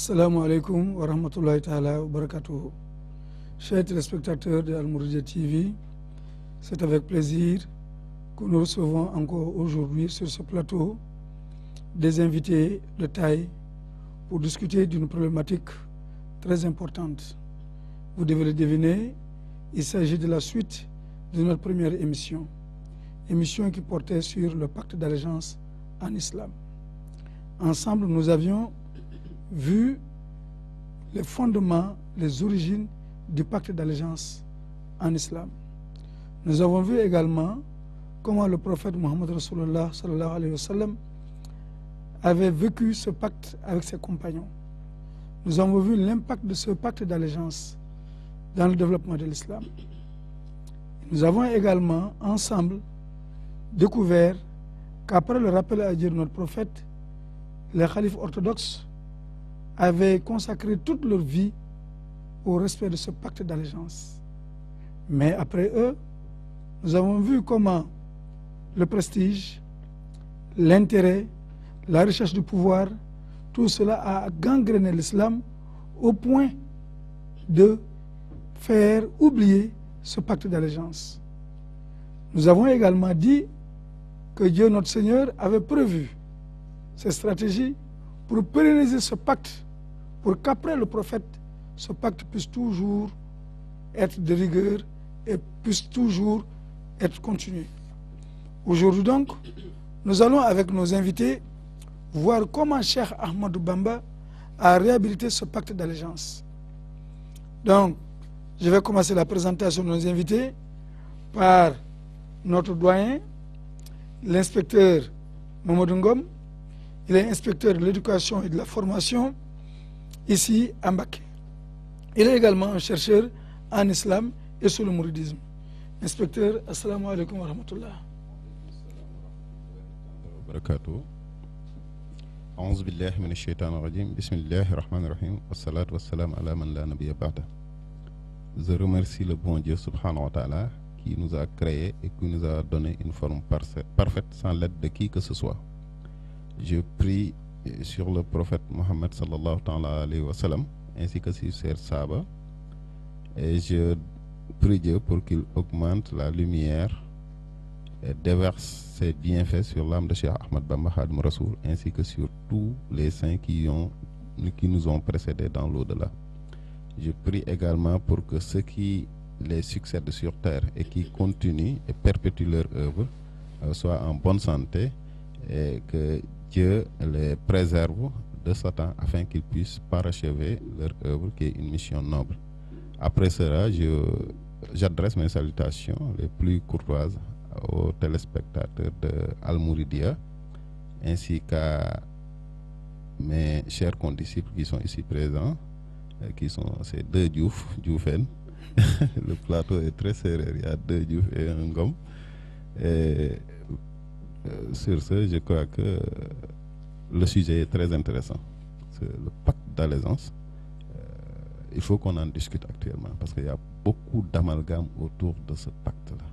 Assalamu alaikum wa rahmatullahi ta'ala wa barakatuhu. Chers téléspectateurs de Al-Mouridiyyah TV, c'est avec plaisir que nous recevons encore aujourd'hui sur ce plateau des invités de taille pour discuter d'une problématique très importante. Vous devez le deviner, il s'agit de la suite de notre première émission qui portait sur le pacte d'allégeance en islam. Ensemble, nous avions vu les fondements, les origines du pacte d'allégeance en islam. Nous avons vu également comment le prophète Mohammed Rasulullah sallallahu alayhi wa sallam avait vécu ce pacte avec ses compagnons. Nous avons vu l'impact de ce pacte d'allégeance dans le développement de l'islam. Nous avons également ensemble découvert qu'après le rappel à Dieu de notre prophète, les khalifes orthodoxes avaient consacré toute leur vie au respect de ce pacte d'allégeance. Mais après eux, nous avons vu comment le prestige, l'intérêt, la recherche du pouvoir, tout cela a gangréné l'islam au point de faire oublier ce pacte d'allégeance. Nous avons également dit que Dieu, notre Seigneur, avait prévu ces stratégies pour pérenniser ce pacte, pour qu'après le prophète, ce pacte puisse toujours être de rigueur et puisse toujours être continué. Aujourd'hui donc, nous allons avec nos invités voir comment Cheikh Ahmadou Bamba a réhabilité ce pacte d'allégeance. Donc, je vais commencer la présentation de nos invités par notre doyen, l'inspecteur Mamadou Ngom. Il est inspecteur de l'éducation et de la formation ici à Mbacké. Il est également un chercheur en islam et sur le mouridisme. Inspecteur, assalamu alaikum wa rahmatullah. Barakatuh. A'udhu billahi minash shaitanir rajim. Bismillahir rahmanir rahim. Wassalatu wassalamu ala man la nabiyya ba'da. Je remercie le bon Dieu subhanahu wa ta'ala qui nous a créés et qui nous a donné une forme parfaite sans l'aide de qui que ce soit. Je prie sur le prophète Mohammed sallallahu alayhi wa sallam ainsi que sur ses sahaba et je prie Dieu pour qu'il augmente la lumière et déverse ses bienfaits sur l'âme de Cheikh Ahmad Bamba Khadim Rassoul ainsi que sur tous les saints qui nous ont précédés dans l'au-delà. Je prie également pour que ceux qui les succèdent sur terre et qui continuent et perpétuent leur œuvre soient en bonne santé et que Dieu les préserve de Satan afin qu'ils puissent parachever leur œuvre qui est une mission noble. Après cela, j'adresse mes salutations les plus courtoises aux téléspectateurs de Al-Mouridiyyah ainsi qu'à mes chers condisciples qui sont ici présents, qui sont ces deux Dioufène. Le plateau est très serré, il y a deux Diouf et un Ngom. Et sur ce, je crois que le sujet est très intéressant. C'est le pacte d'allégeance. Il faut qu'on en discute actuellement parce qu'il y a beaucoup d'amalgames autour de ce pacte-là.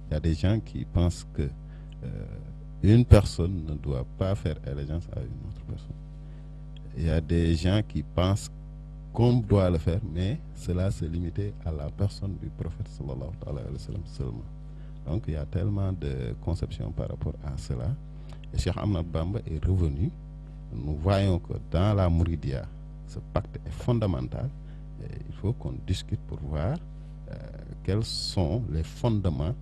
Il y a des gens qui pensent que une personne ne doit pas faire allégeance à une autre personne. Il y a des gens qui pensent qu'on doit le faire, mais cela se limiter à la personne du prophète sallallahu alayhi wa sallam seulement. Donc il y a tellement de conceptions par rapport à cela. Et Cheikh Ahmadou Bamba est revenu. Nous voyons que dans la Mouridiyyah, ce pacte est fondamental. Et il faut qu'on discute pour voir quels sont les fondements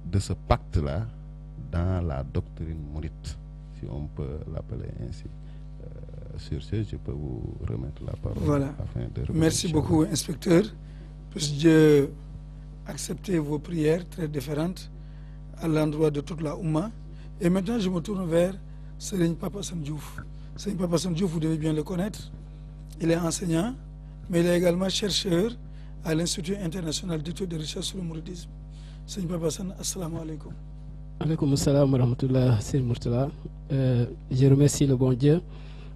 de ce pacte-là dans la doctrine mouride, si on peut l'appeler ainsi. Sur ce, je peux vous remettre la parole. Voilà. Afin de Merci beaucoup, inspecteur. Puisse Dieu accepter vos prières très différentes à l'endroit de toute la Oumma. Et maintenant, je me tourne vers Serigne Papa Assane Diouf. Serigne Papa Assane Diouf, vous devez bien le connaître. Il est enseignant, mais il est également chercheur à l'Institut international d'études de recherche sur le mouridisme. Serigne Papa Assane, assalamu alaikum. Alaikum assalam wa rahmatullah, Sir Murtala. Je remercie le bon Dieu.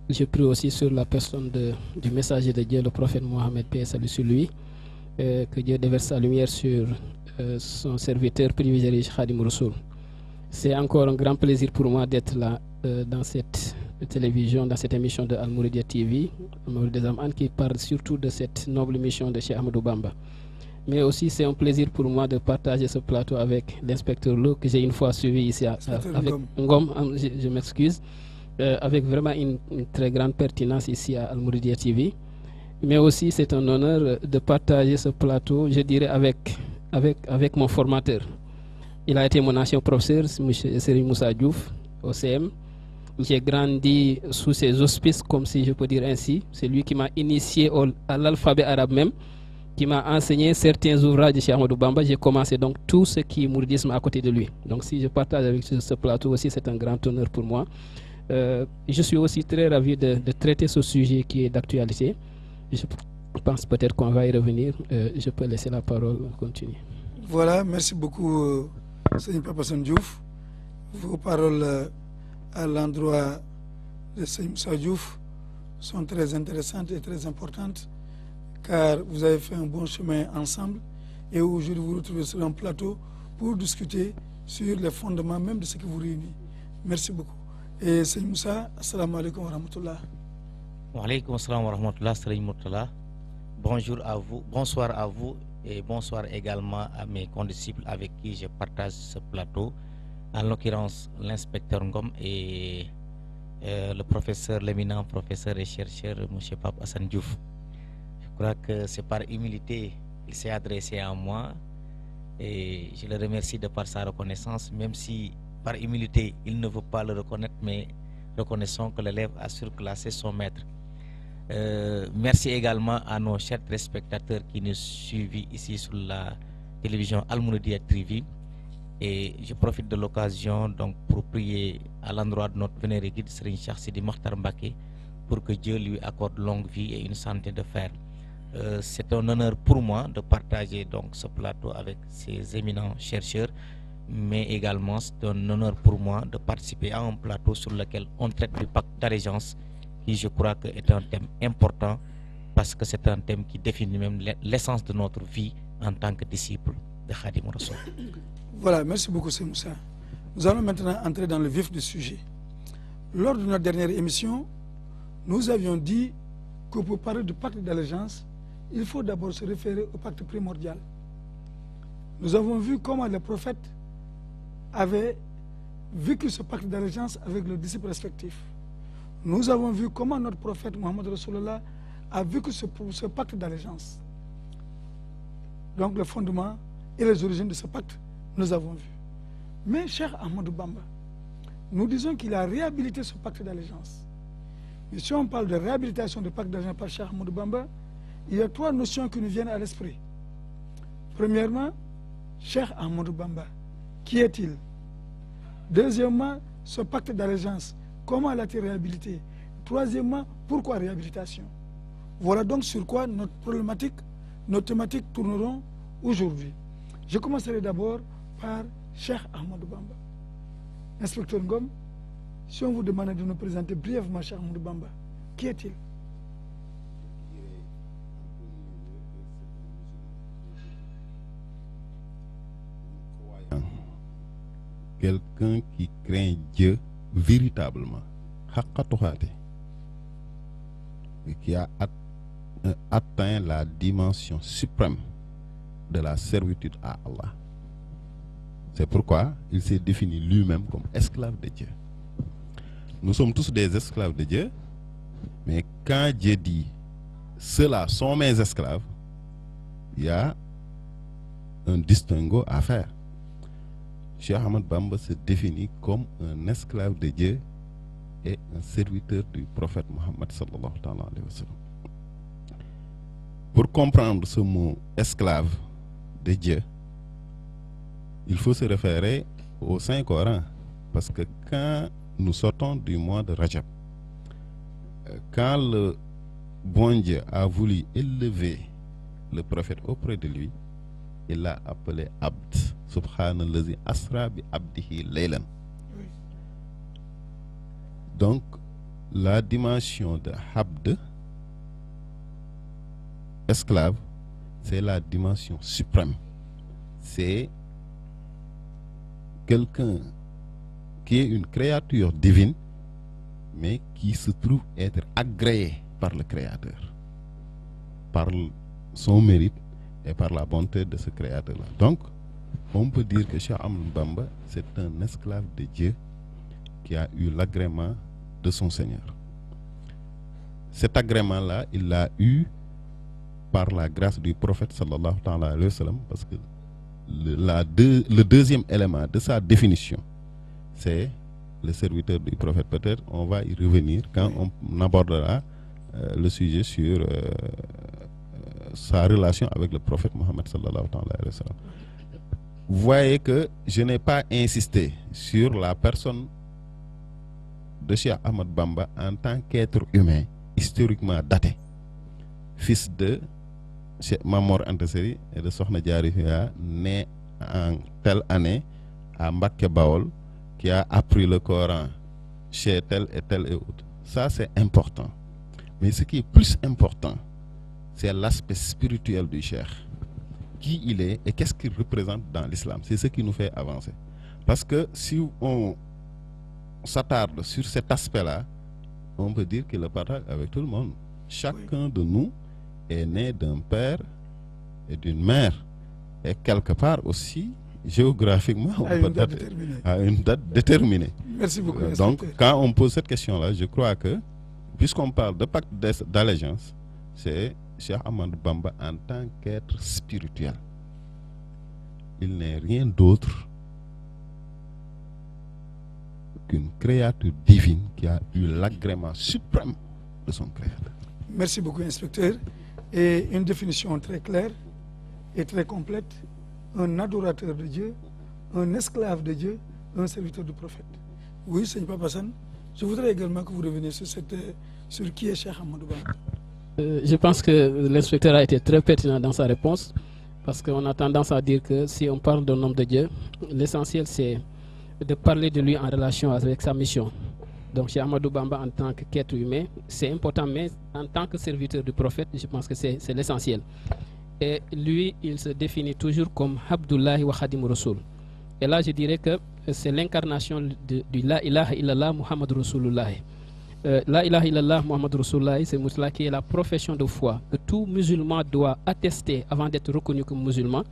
Je prie aussi sur la personne du messager de Dieu, le prophète Mohammed, paix et salut sur lui, que Dieu déverse sa lumière sur son serviteur privilégié Khadim Rassoul. C'est encore un grand plaisir pour moi d'être là dans cette télévision, dans cette émission de Al-Mouridia TV, Al-Mouridia Zaman, qui parle surtout de cette noble mission de Cheikh Ahmadou Bamba. Mais aussi, c'est un plaisir pour moi de partager ce plateau avec l'inspecteur Lo, que j'ai une fois suivi ici avec Ngom, je m'excuse, avec vraiment une très grande pertinence ici à Al-Mouridia TV. Mais aussi, c'est un honneur de partager ce plateau, je dirais, avec mon formateur. Il a été mon ancien professeur, M. Serigne Moussa Diouf, au CM. J'ai grandi sous ses auspices, comme si je peux dire ainsi. C'est lui qui m'a initié à l'alphabet arabe même, qui m'a enseigné certains ouvrages de Cheikh Ahmadou Bamba. J'ai commencé donc tout ce qui est mouridisme à côté de lui. Donc si je partage avec ce plateau aussi, c'est un grand honneur pour moi. Je suis aussi très ravi de traiter ce sujet qui est d'actualité. Je pense peut-être qu'on va y revenir. Je peux laisser la parole continuer. Voilà, merci beaucoup, Seigneur Papa Diouf. Vos paroles à l'endroit de Seigneur Moussa Diouf sont très intéressantes et très importantes, car vous avez fait un bon chemin ensemble et aujourd'hui vous vous retrouvez sur un plateau pour discuter sur les fondements même de ce qui vous réunit. Merci beaucoup. Et Seigneur Moussa, assalamu alaikum wa rahmatullah. Wa alaikum assalam wa rahmatullah, Seigneur Murtala. Bonjour à vous, bonsoir à vous et bonsoir également à mes condisciples avec qui je partage ce plateau, en l'occurrence l'inspecteur Ngom et le professeur, l'éminent professeur et chercheur M. Pape Hassan Diouf. Je crois que c'est par humilité qu'il s'est adressé à moi et je le remercie de par sa reconnaissance, même si par humilité il ne veut pas le reconnaître, mais reconnaissons que l'élève a surclassé son maître. Merci également à nos chers téléspectateurs qui nous suivent ici sur la télévision Al-Mouridia TV. Et je profite de l'occasion donc pour prier à l'endroit de notre vénéré guide Serigne Cheikh Sidi Mokhtar Mbacké pour que Dieu lui accorde longue vie et une santé de fer. C'est un honneur pour moi de partager donc ce plateau avec ces éminents chercheurs, mais également c'est un honneur pour moi de participer à un plateau sur lequel on traite du pacte d'allégeance, qui je crois que est un thème important parce que c'est un thème qui définit même l'essence de notre vie en tant que disciple de Khadim Rassoul. Voilà, merci beaucoup, Seigneur Moussa. Nous allons maintenant entrer dans le vif du sujet. Lors de notre dernière émission, nous avions dit que pour parler du pacte d'allégeance, il faut d'abord se référer au pacte primordial. Nous avons vu comment les prophètes avaient vécu ce pacte d'allégeance avec leurs disciples respectifs. Nous avons vu comment notre prophète Mohammed Rasulullah a vécu ce pacte d'allégeance. Donc le fondement et les origines de ce pacte, nous avons vu. Mais Cheikh Ahmadou Bamba, nous disons qu'il a réhabilité ce pacte d'allégeance. Mais si on parle de réhabilitation du pacte d'allégeance par Cheikh Ahmadou Bamba, il y a trois notions qui nous viennent à l'esprit. Premièrement, Cheikh Ahmadou Bamba, qui est-il? Deuxièmement, ce pacte d'allégeance, comment il a été réhabilité? Troisièmement, pourquoi réhabilitation? Voilà donc sur quoi notre problématique, nos thématiques tourneront aujourd'hui. Je commencerai d'abord par Cheikh Ahmadou Bamba. Inspecteur Ngom, si on vous demande de nous présenter brièvement Cheikh Ahmadou Bamba, qui est-il? Quelqu'un qui craint Dieu véritablement, et qui a atteint la dimension suprême de la servitude à Allah. C'est pourquoi il s'est défini lui-même comme esclave de Dieu. Nous sommes tous des esclaves de Dieu, mais quand Dieu dit « ceux-là sont mes esclaves », il y a un distinguo à faire. Cheikh Ahmadou Bamba se définit comme un esclave de Dieu et un serviteur du prophète Mohammed sallallahu alayhi wa sallam. Pour comprendre ce mot esclave de Dieu, il faut se référer au Saint-Coran, parce que quand nous sortons du mois de Rajab, quand le bon Dieu a voulu élever le prophète auprès de lui, il l'a appelé Abd. Subhanallazi asra bi abdihi laylan. Donc, la dimension de Abd, esclave, c'est la dimension suprême. C'est quelqu'un qui est une créature divine, mais qui se trouve être agréé par le Créateur, par son mérite et par la bonté de ce Créateur-là. Donc, on peut dire que Cheikh Ahmadou Bamba, c'est un esclave de Dieu qui a eu l'agrément de son Seigneur. Cet agrément-là, il l'a eu par la grâce du prophète sallallahu alayhi wa sallam, parce que le deuxième élément de sa définition, c'est le serviteur du prophète. Peut-être on va y revenir quand on abordera le sujet sur sa relation avec le prophète Mohammed sallallahu alayhi wa sallam. Vous voyez que je n'ai pas insisté sur la personne de Cheikh Ahmadou Bamba en tant qu'être humain historiquement daté, fils de Cheikh Mamor Anta Sali et de Sokhna Diarra, né en telle année à Mbacké Bawol, qui a appris le Coran chez tel et autre. Ça, c'est important. Mais ce qui est plus important, c'est l'aspect spirituel du Cheikh. Qui il est et qu'est-ce qu'il représente dans l'islam. C'est ce qui nous fait avancer. Parce que si on s'attarde sur cet aspect-là, on peut dire qu'il le partage avec tout le monde. Chacun de nous est né d'un père et d'une mère. Et quelque part aussi, géographiquement, à une date déterminée. Merci beaucoup. Donc, quand on pose cette question-là, je crois que, puisqu'on parle de pacte d'allégeance, c'est Cheikh Ahmadou Bamba en tant qu'être spirituel. Il n'est rien d'autre qu'une créature divine qui a eu l'agrément suprême de son créateur. Merci beaucoup, inspecteur. Et une définition très claire et très complète. Un adorateur de Dieu, un esclave de Dieu, un serviteur du prophète. Oui, Seigneur Papa San, je voudrais également que vous reveniez sur qui est Cheikh Ahmadou Bamba. Je pense que l'inspecteur a été très pertinent dans sa réponse, parce qu'on a tendance à dire que si on parle d'un homme de Dieu, l'essentiel c'est de parler de lui en relation avec sa mission. Donc Cheikh Ahmadou Bamba en tant qu'être humain, c'est important, mais en tant que serviteur du prophète, je pense que c'est l'essentiel. Et lui, il se définit toujours comme Abdullahi wa Khadim Rasoul. Et là, je dirais que c'est l'incarnation du La ilaha illallah Muhammad Rasulullah. La ilaha illallah Muhammad Rasulullah, c'est cela qui est la profession de foi que tout musulman doit attester avant d'être reconnu comme musulman.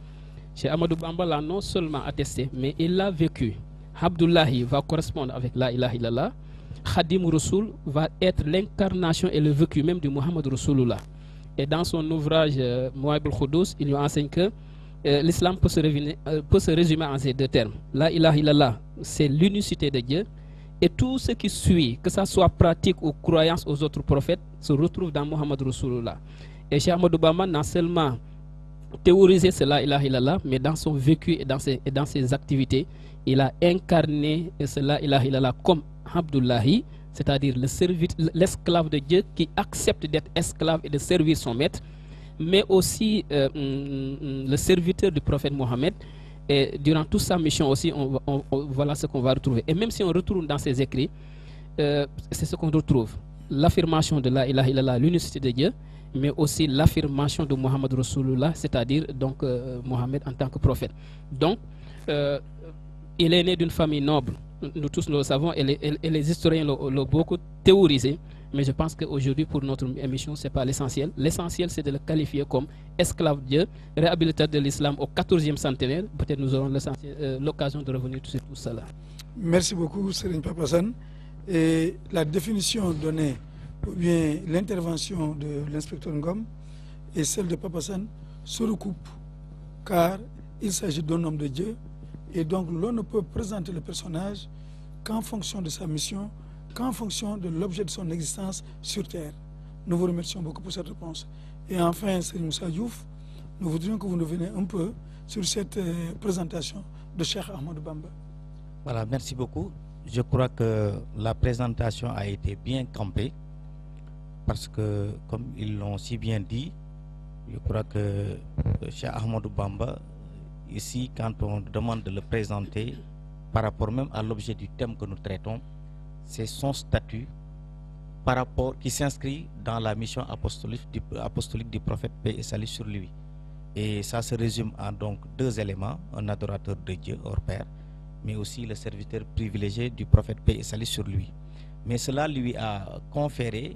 Cheikh Ahmadou Bamba l'a non seulement attesté, mais il l'a vécu. Abdullahi va correspondre avec La ilaha illallah. Khadim Rasoul va être l'incarnation et le vécu même du Muhammad Rasulullah. Et dans son ouvrage Mouaïb al-Khoudous, il lui enseigne que l'islam peut se résumer en ces deux termes. La ilaha illallah, c'est l'unicité de Dieu. Et tout ce qui suit, que ça soit pratique ou croyance aux autres prophètes, se retrouve dans Muhammad Rasulullah. Et Cheikh Ahmadou Bamba n'a seulement théorisé ce La ilaha illallah, mais dans son vécu et dans ses activités, il a incarné ce La ilaha illallah comme Abdullahi, c'est-à-dire l'esclave de Dieu qui accepte d'être esclave et de servir son maître, mais aussi le serviteur du prophète Mohammed. Et durant toute sa mission aussi, voilà ce qu'on va retrouver. Et même si on retourne dans ses écrits, c'est ce qu'on retrouve. L'affirmation de La ilaha illallah, l'unicité de Dieu, mais aussi l'affirmation de Muhammad Rasulullah, c'est-à-dire donc Mohammed en tant que prophète. Donc, il est né d'une famille noble. Nous tous nous le savons, et les historiens l'ont beaucoup théorisé, mais je pense qu'aujourd'hui, pour notre émission, ce n'est pas l'essentiel. L'essentiel, c'est de le qualifier comme esclave Dieu, réhabilitateur de l'islam au 14e centenaire. Peut-être nous aurons l'occasion de revenir sur tout cela. Merci beaucoup, Serigne Papa San. Et la définition donnée, ou bien l'intervention de l'inspecteur Ngom et celle de Papa San se recoupent, car il s'agit d'un homme de Dieu. Et donc, l'on ne peut présenter le personnage qu'en fonction de sa mission, qu'en fonction de l'objet de son existence sur Terre. Nous vous remercions beaucoup pour cette réponse. Et enfin, Serigne Moussa Diouf, nous voudrions que vous nous veniez un peu sur cette présentation de Cheikh Ahmadou Bamba. Voilà, merci beaucoup. Je crois que la présentation a été bien campée, parce que, comme ils l'ont si bien dit, je crois que Cheikh Ahmadou Bamba, ici, quand on demande de le présenter par rapport même à l'objet du thème que nous traitons, c'est son statut par rapport qui s'inscrit dans la mission apostolique du prophète, paix et salut sur lui. Et ça se résume en donc deux éléments: un adorateur de Dieu hors pair, mais aussi le serviteur privilégié du prophète, paix et salut sur lui. Mais cela lui a conféré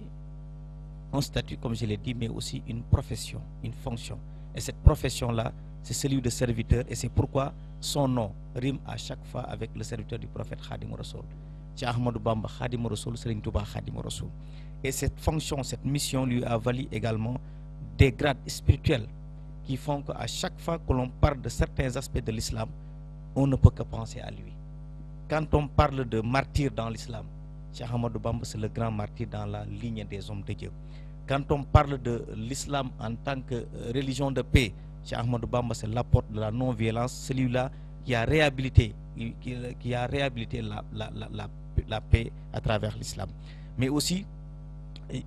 un statut, comme je l'ai dit, mais aussi une profession, une fonction. Et cette profession-là, c'est celui de serviteur, et c'est pourquoi son nom rime à chaque fois avec le serviteur du prophète Khadim Rassoul. Cheikh Ahmadou Bamba Khadim Rassoul, Serigne Touba Khadim Rassoul. Et cette fonction, cette mission lui a valu également des grades spirituels qui font qu'à chaque fois que l'on parle de certains aspects de l'islam, on ne peut que penser à lui. Quand on parle de martyr dans l'islam, Cheikh Ahmadou Bamba, c'est le grand martyr dans la ligne des hommes de Dieu. Quand on parle de l'islam en tant que religion de paix, Cheikh Ahmadou Bamba, c'est l'apôtre de la non-violence, celui-là qui a réhabilité, la paix à travers l'islam. Mais aussi,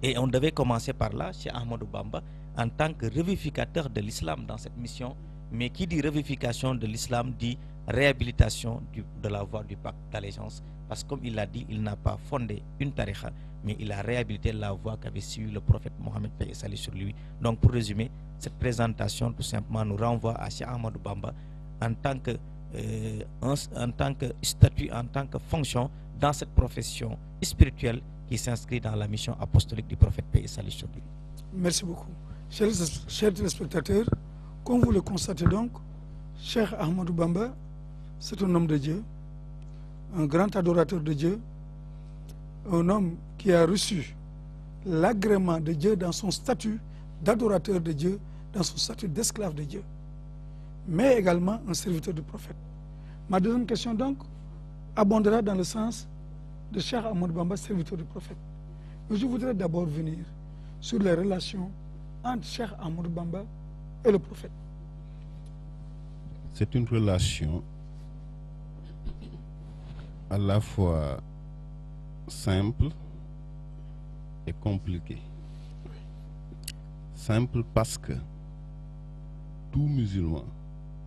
et on devait commencer par là, Cheikh Ahmadou Bamba, en tant que revivificateur de l'islam dans cette mission, mais qui dit revivification de l'islam dit réhabilitation de la voie du pacte d'allégeance, parce que comme il l'a dit, il n'a pas fondé une tariqa, mais il a réhabilité la voie qu'avait suivi le prophète Mohammed, paix et salut sur lui. Donc pour résumer, cette présentation tout simplement nous renvoie à Cheikh Ahmadou Bamba en tant que statut, en tant que fonction dans cette profession spirituelle qui s'inscrit dans la mission apostolique du prophète, paix et salut sur lui. Merci beaucoup. Chers téléspectateurs, comme vous le constatez donc, Cheikh Ahmadou Bamba, c'est un homme de Dieu, un grand adorateur de Dieu, un homme qui a reçu l'agrément de Dieu dans son statut d'adorateur de Dieu, dans son statut d'esclave de Dieu, mais également un serviteur du prophète. Ma deuxième question donc abondera dans le sens de Cheikh Ahmadou Bamba, serviteur du prophète. Mais je voudrais d'abord venir sur les relations entre Cheikh Ahmadou Bamba et le prophète. C'est une relation à la fois simple et compliquée. Simple parce que tout musulman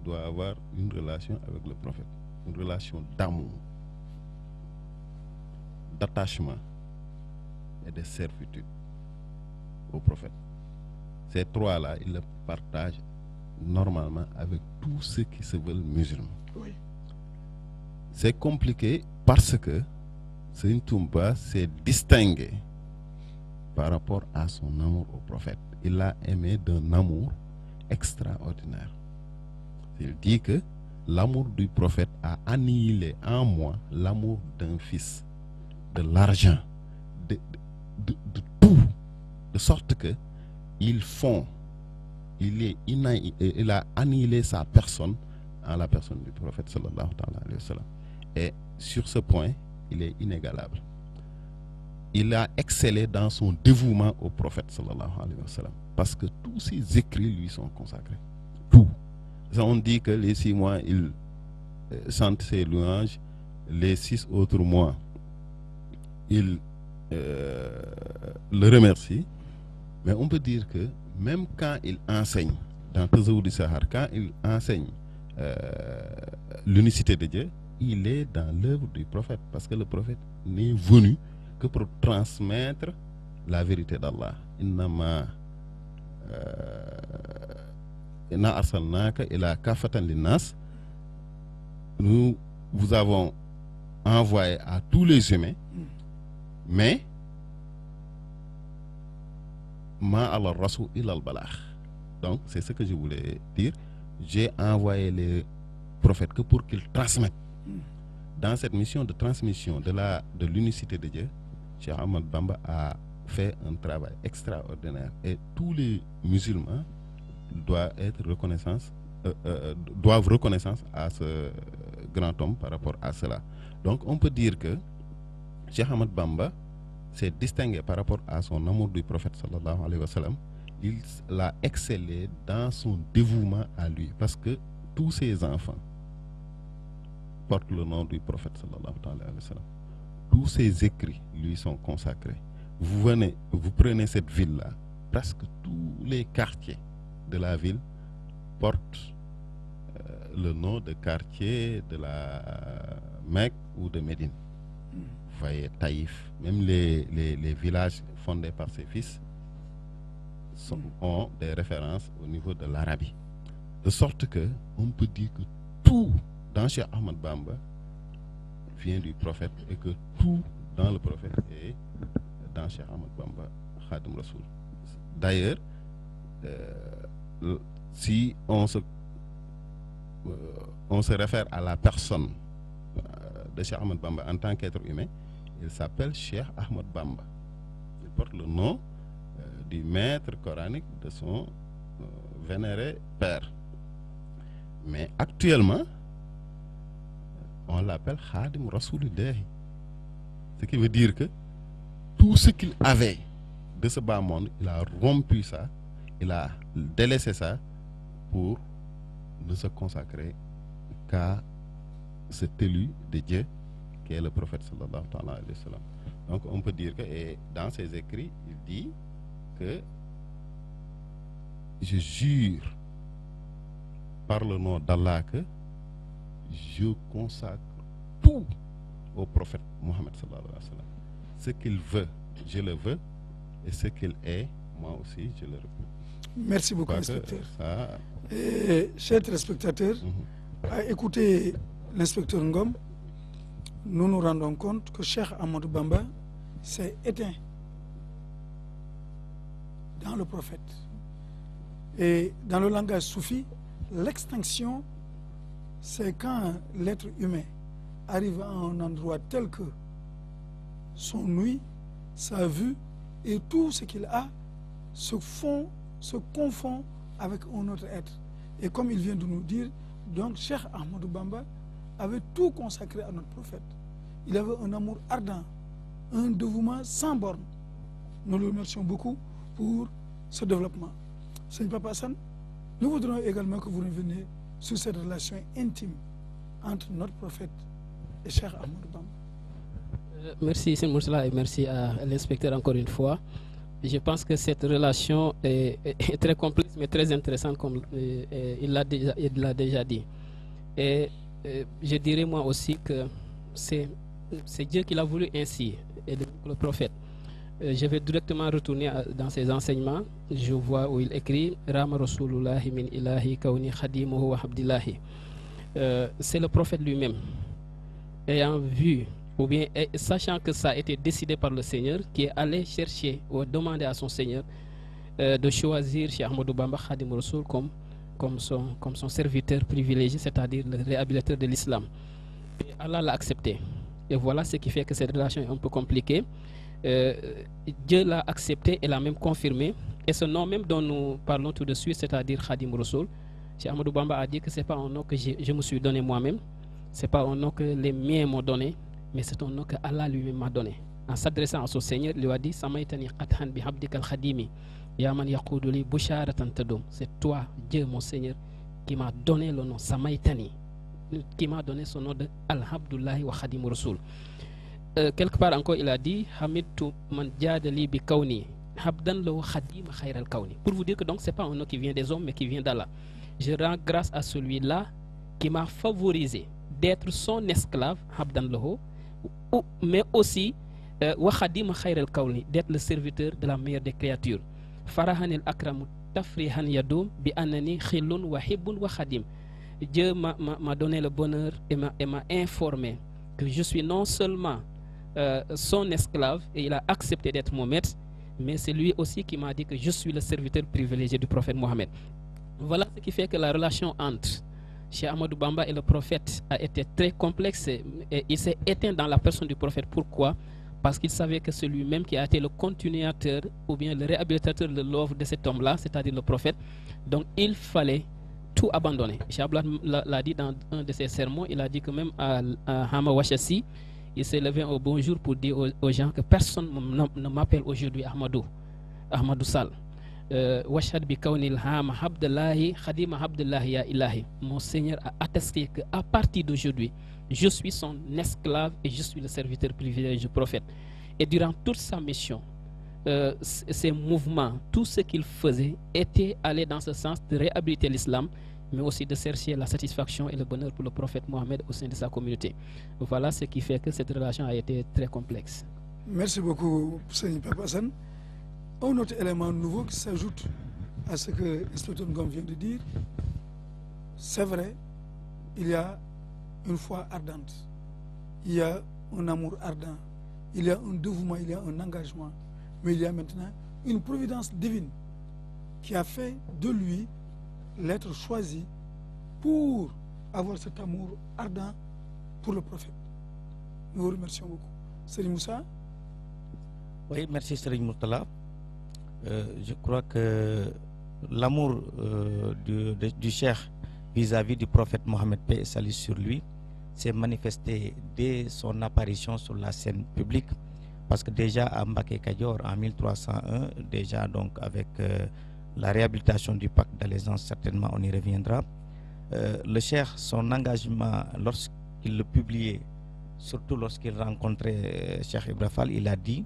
doit avoir une relation avec le prophète, une relation d'amour, d'attachement et de servitude au prophète. Ces trois-là, ils le partagent normalement avec tous ceux qui se veulent musulmans. Oui. C'est compliqué parce que Serigne Touba s'est distingué par rapport à son amour au prophète. Il l'a aimé d'un amour extraordinaire. Il dit que l'amour du prophète a annihilé en moi l'amour d'un fils, de l'argent, de tout, de sorte que il a annihilé sa personne en la personne du prophète sallallahu alayhi wa sallam. Et sur ce point, il est inégalable. Il a excellé dans son dévouement au prophète sallallahu alayhi wa sallam, parce que tous ses écrits lui sont consacrés. Tout. On dit que les 6 mois, il chante ses louanges, les 6 autres mois, il le remercie. Mais on peut dire que même quand il enseigne dans Tazawwud Sahar, quand il enseigne l'unicité de Dieu, il est dans l'œuvre du prophète, parce que le prophète n'est venu que pour transmettre la vérité d'Allah. Inna arsalnaka ila kafatan linnas. Nous vous avons envoyé à tous les humains, mais ma ala rasul ila al-balagh. Donc c'est ce que je voulais dire. J'ai envoyé les prophètes que pour qu'ils transmettent. Dans cette mission de transmission de l'unicité de Dieu, Cheikh Ahmadou Bamba a fait un travail extraordinaire, et tous les musulmans doivent reconnaissance à ce grand homme par rapport à cela. Donc on peut dire que Cheikh Ahmadou Bamba s'est distingué par rapport à son amour du prophète sallallahu alayhi wa sallam. Il l'a excellé dans son dévouement à lui, parce que tous ses enfants portent le nom du prophète sallallahu alayhi wa sallam. Tous ses écrits lui sont consacrés. Vous prenez cette ville-là, presque tous les quartiers de la ville portent le nom de quartier de la Mecque ou de Médine. Vous voyez, Taïf, même les villages fondés par ses fils ont des références au niveau de l'Arabie. De sorte que on peut dire que tout dans Cheikh Ahmadou Bamba vient du prophète, et que tout dans le prophète et dans Cheikh Ahmad Bamba Khadim Rassoul. D'ailleurs, si on se réfère à la personne de Cheikh Ahmad Bamba en tant qu'être humain, il s'appelle Cheikh Ahmad Bamba. Il porte le nom du maître coranique de son vénéré père. Mais actuellement, on l'appelle Khadim Rassoulillah. Ce qui veut dire que tout ce qu'il avait de ce bas monde, il a rompu ça, il a délaissé ça pour ne se consacrer qu'à cet élu de Dieu qui est le prophète sallallahu alayhi wa sallam. Donc on peut dire que, et dans ses écrits, il dit que je jure par le nom d'Allah que je consacre tout au prophète Mohammed sallallahu alayhi wa sallam. Ce qu'il veut, je le veux, et ce qu'il est, moi aussi, je le reconnais. Merci beaucoup, inspecteur. Chers téléspectateurs, à écouter l'inspecteur Ngom, nous nous rendons compte que Cheikh Ahmadou Bamba s'est éteint dans le prophète. Et dans le langage soufi, l'extinction, c'est quand l'être humain arrive à un endroit tel que son ouïe, sa vue et tout ce qu'il a se confond avec un autre être. Et comme il vient de nous dire, donc Cheikh Ahmadou Bamba avait tout consacré à notre prophète. Il avait un amour ardent, un dévouement sans borne. Nous le remercions beaucoup pour ce développement. Seigneur Papa Hassan, nous voudrions également que vous reveniez sur cette relation intime entre notre prophète et Cheikh Ahmadou Bamba. Merci Seigneur Murtala et merci à l'inspecteur encore une fois. Je pense que cette relation est très complexe mais très intéressante comme il l'a déjà dit. Et je dirais moi aussi que c'est Dieu qui l'a voulu ainsi, et le prophète. Je vais directement retourner dans ses enseignements. Je vois où il écrit Rama Rasulullahi min ilahi kawni khadimuhu wa abdillahi. C'est le prophète lui-même, ayant vu ou bien sachant que ça a été décidé par le Seigneur, qui est allé chercher ou demander à son Seigneur de choisir Cheikh Ahmadou Bamba Khadim Rassoul comme son serviteur privilégié, c'est-à-dire le réhabilitateur de l'islam. Et Allah l'a accepté. Et voilà ce qui fait que cette relation est un peu compliquée. Dieu l'a accepté et l'a même confirmé. Et ce nom même dont nous parlons tout de suite, c'est-à-dire Khadim Rassoul, Cheikh Ahmadou Bamba a dit que ce n'est pas un nom que je me suis donné moi-même, ce n'est pas un nom que les miens m'ont donné, mais c'est un nom que Allah lui-même m'a donné. En s'adressant à son Seigneur, il lui a dit Samaitani qadhan bi habdika al-khadimi ya man yaqudu li busharatan tadum. C'est toi, Dieu mon Seigneur, qui m'a donné le nom Samaitani, qui m'a donné son nom de Al-Habdullahi wa Khadim Rassoul. Quelque part encore, il a dit Hamidtu man jadali bi kawni habdan lahu khadim khayr al-kawni. Pour vous dire que donc c'est pas un nom qui vient des hommes mais qui vient d'Allah. Je rends grâce à celui-là qui m'a favorisé d'être son esclave habdan lahu, mais aussi wa khadim khayr al-kawni, d'être le serviteur de la meilleure des créatures. Farahanil akramu tafrihan yadoum bi annani khilun wa hibbun wa khadim. Dieu m'a donné le bonheur et m'a informé que je suis non seulement son esclave et il a accepté d'être mon maître, mais c'est lui aussi qui m'a dit que je suis le serviteur privilégié du prophète Mohammed. Voilà ce qui fait que la relation entre Cheikh Ahmadou Bamba et le prophète a été très complexe et il s'est éteint dans la personne du prophète. Pourquoi? Parce qu'il savait que c'est lui-même qui a été le continuateur ou bien le réhabilitateur de l'œuvre de cet homme-là, c'est-à-dire le prophète. Donc il fallait tout abandonner. Cheikh Abdallah l'a dit dans un de ses sermons, il a dit que même à Hama Wachassi, il s'est levé au bonjour pour dire aux gens que personne ne m'appelle aujourd'hui Ahmadou Sall. Washad bi kawnil Hama Abdullahi Khadim Abdullahi ya ilahi. Mon Seigneur a attesté qu'à partir d'aujourd'hui, je suis son esclave et je suis le serviteur privilégié du prophète. Et durant toute sa mission, ses mouvements, tout ce qu'il faisait était allé dans ce sens de réhabiliter l'islam, mais aussi de chercher la satisfaction et le bonheur pour le prophète Mohammed au sein de sa communauté. Voilà ce qui fait que cette relation a été très complexe. Merci beaucoup, Seigneur Papa Hassan. Un autre élément nouveau qui s'ajoute à ce que l'inspecteur Ngom vient de dire, c'est vrai, il y a une foi ardente, il y a un amour ardent, il y a un dévouement, il y a un engagement, mais il y a maintenant une providence divine qui a fait de lui l'être choisi pour avoir cet amour ardent pour le prophète. Nous vous remercions beaucoup. Serigne Moussa. Oui, merci Serigne Mourtala. Je crois que l'amour du cheikh vis-à-vis du prophète Mohammed, paix et salut sur lui, s'est manifesté dès son apparition sur la scène publique. Parce que déjà à Mbacké Kadior en 1301, déjà donc avec la réhabilitation du pacte d'allégeance, certainement on y reviendra, le cheikh, son engagement lorsqu'il le publiait, surtout lorsqu'il rencontrait Cheikh Ibra Fall, il a dit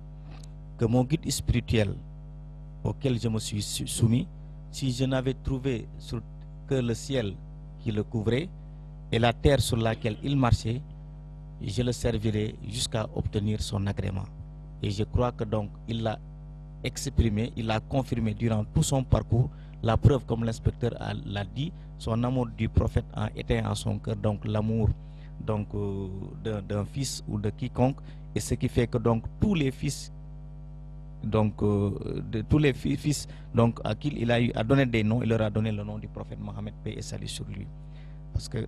que mon guide spirituel auquel je me suis soumis, si je n'avais trouvé que le ciel qui le couvrait et la terre sur laquelle il marchait, je le servirai jusqu'à obtenir son agrément. Et je crois que donc il l'a exprimé, il l'a confirmé durant tout son parcours. La preuve, comme l'inspecteur l'a dit, son amour du prophète a éteint en son cœur donc l'amour donc d'un fils ou de quiconque, et ce qui fait que donc tous les fils donc donc à qui il a donné des noms, il leur a donné le nom du prophète Mohammed, paix et salut sur lui, parce que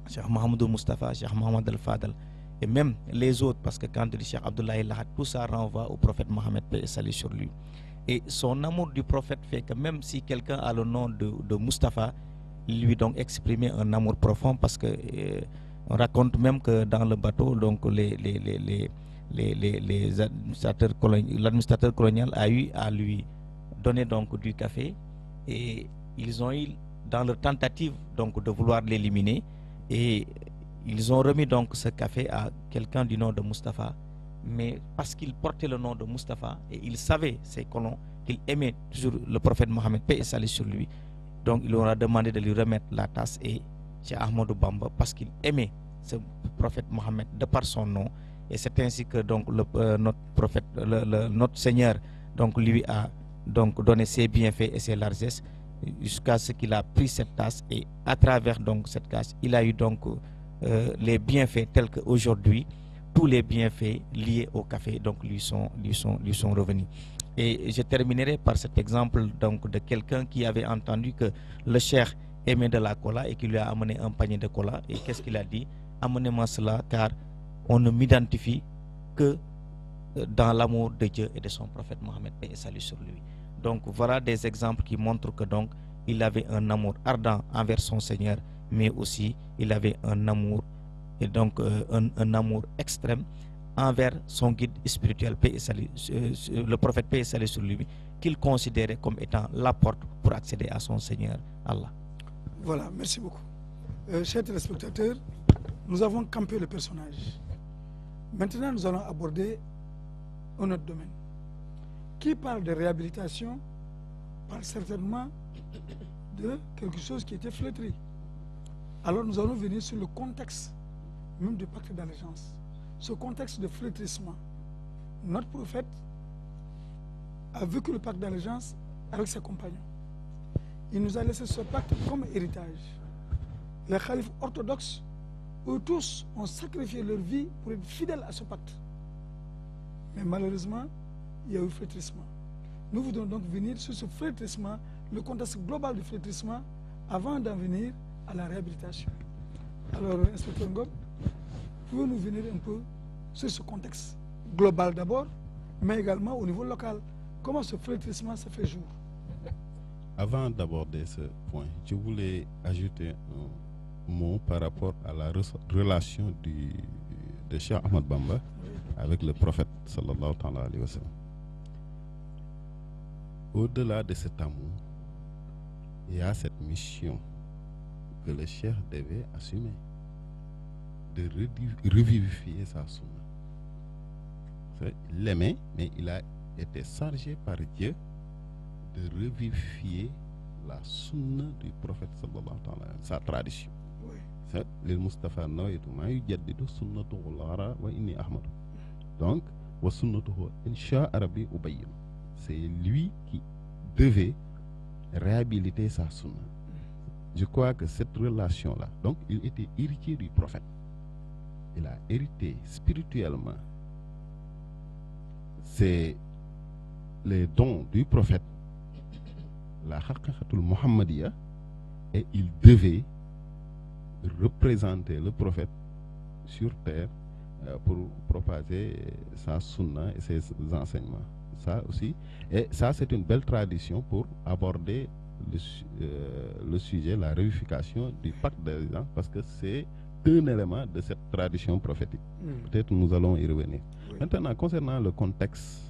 Cheikh Mohamedou Moustapha, Cheikh Mohamed Al Fadal et même les autres, parce que quand il dit Cheikh Abdoulaye Lahad, tout ça renvoie au prophète Mohammed, paix et salut sur lui. Et son amour du prophète fait que même si quelqu'un a le nom de Moustapha, il lui donc exprimé un amour profond, parce que on raconte même que dans le bateau, donc l'administrateur colonial a eu à lui donner donc du café, et ils ont eu dans leur tentative donc de vouloir l'éliminer, et ils ont remis donc ce café à quelqu'un du nom de Moustapha, mais parce qu'il portait le nom de Moustapha et il savait, ces colons, qu'il aimait toujours le prophète Mohammed, paix et salut sur lui, donc il leur a demandé de lui remettre la tasse. Et chez Ahmadou Bamba, parce qu'il aimait ce prophète Mohammed de par son nom, et c'est ainsi que donc notre prophète, notre Seigneur donc lui a donc donné ses bienfaits et ses largesses, jusqu'à ce qu'il a pris cette tasse, et à travers donc cette tasse, il a eu donc les bienfaits tels qu'aujourd'hui, tous les bienfaits liés au café donc lui sont revenus. Et je terminerai par cet exemple donc de quelqu'un qui avait entendu que le cheikh aimait de la cola et qui lui a amené un panier de cola. Et qu'est-ce qu'il a dit? Amenez-moi cela, car on ne m'identifie que dans l'amour de Dieu et de son prophète Mohammed, paix et salut sur lui. Donc voilà des exemples qui montrent que donc il avait un amour ardent envers son Seigneur, mais aussi il avait un amour, et donc un amour extrême envers son guide spirituel, paix et salut, le prophète, paix et salut sur lui, qu'il considérait comme étant la porte pour accéder à son Seigneur Allah. Voilà, merci beaucoup. Chers téléspectateurs, nous avons campé le personnage. Maintenant, nous allons aborder un autre domaine. Qui parle de réhabilitation parle certainement de quelque chose qui était flétri. Alors nous allons venir sur le contexte même du pacte d'allégeance. Ce contexte de flétrissement. Notre prophète a vécu le pacte d'allégeance avec ses compagnons. Il nous a laissé ce pacte comme héritage. Les khalifes orthodoxes, eux tous, ont sacrifié leur vie pour être fidèles à ce pacte. Mais malheureusement, il y a eu flétrissement. Nous voudrons donc venir sur ce flétrissement, le contexte global du flétrissement, avant d'en venir à la réhabilitation. Alors, inspecteur Ngom, pouvez-nous venir un peu sur ce contexte global d'abord, mais également au niveau local? Comment ce flétrissement se fait jour? Avant d'aborder ce point, je voulais ajouter un mot par rapport à la relation de Cheikh Ahmad Bamba avec le prophète sallallahu alayhi wa sallam. Au-delà de cet amour, il y a cette mission que le cheikh devait assumer, de revivifier sa sunna. Il l'aimait, mais il a été chargé par Dieu de revivifier la sunna du prophète sallallahu alayhi wa sallam, sa tradition. Le Mustafa nawaitu ma yujaddidu sunnatuhu al-ghara wa inni ahmadu. Donc, wa sunnatuhu insha rabbi ubayyin. C'est lui qui devait réhabiliter sa sunna. Je crois que cette relation-là, donc il était héritier du prophète. Il a hérité spirituellement c'est les dons du prophète, la haqiqatul muhammadiya, et il devait représenter le prophète sur terre pour propager sa sunna et ses enseignements. Ça aussi, et ça c'est une belle tradition pour aborder le sujet, la réunification du pacte d'alliance, parce que c'est un élément de cette tradition prophétique. Peut-être nous allons y revenir. Oui. Maintenant, concernant le contexte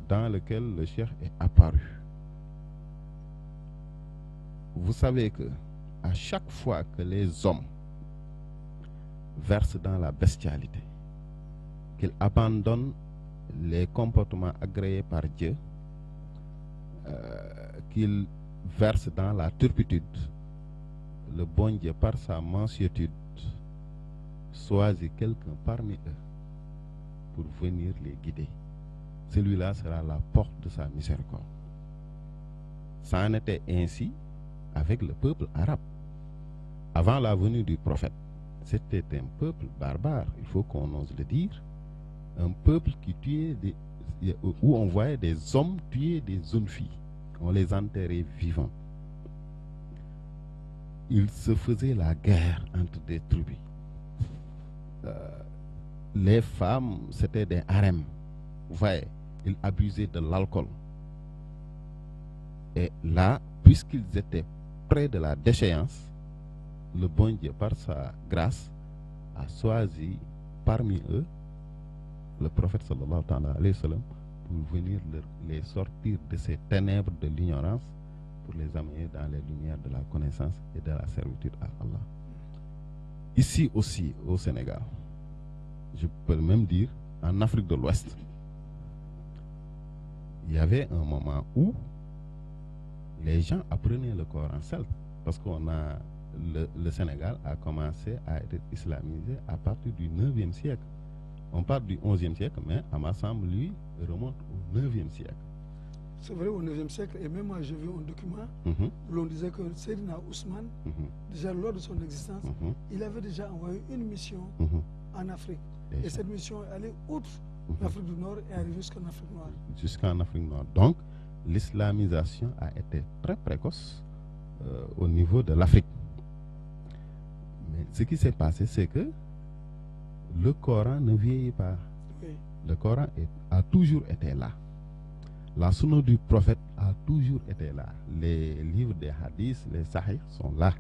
dans lequel le cheikh est apparu, vous savez que à chaque fois que les hommes versent dans la bestialité, qu'ils abandonnent les comportements agréés par Dieu, qu'ils versent dans la turpitude, le bon Dieu, par sa mansuétude, choisit quelqu'un parmi eux pour venir les guider. Celui-là sera la porte de sa miséricorde. Ça en était ainsi avec le peuple arabe. Avant la venue du prophète, c'était un peuple barbare, il faut qu'on ose le dire, un peuple qui tuait où on voyait des hommes tuer des jeunes filles, on les enterrait vivants. Il se faisait la guerre entre des tribus. Les femmes, c'était des harems. Vous voyez, ils abusaient de l'alcool. Et là, puisqu'ils étaient près de la déchéance, le bon Dieu, par sa grâce, a choisi parmi eux le prophète sallallahu alayhi wa sallam pour venir les sortir de ces ténèbres de l'ignorance, pour les amener dans les lumières de la connaissance et de la servitude à Allah. Ici aussi, au Sénégal, je peux même dire en Afrique de l'Ouest, il y avait un moment où les gens apprenaient le Coran seul, parce qu'on a le Sénégal a commencé à être islamisé à partir du 9e siècle. On parle du 11e siècle, mais Amassam, lui, remonte au 9e siècle. C'est vrai, au 9e siècle, et même moi j'ai vu un document où l'on disait que Seydina Ousmane, déjà lors de son existence, il avait déjà envoyé une mission en Afrique. Déjà. Et cette mission est allée outre l'Afrique du Nord et arrivée jusqu'en Afrique noire. Jusqu'en Afrique noire. Donc, l'islamisation a été très précoce au niveau de l'Afrique. Mais ce qui s'est passé, c'est que le Coran ne vieillit pas. Oui. Le Coran a toujours été là. La sunna du prophète a toujours été là. Les livres des hadiths, les sahih sont là.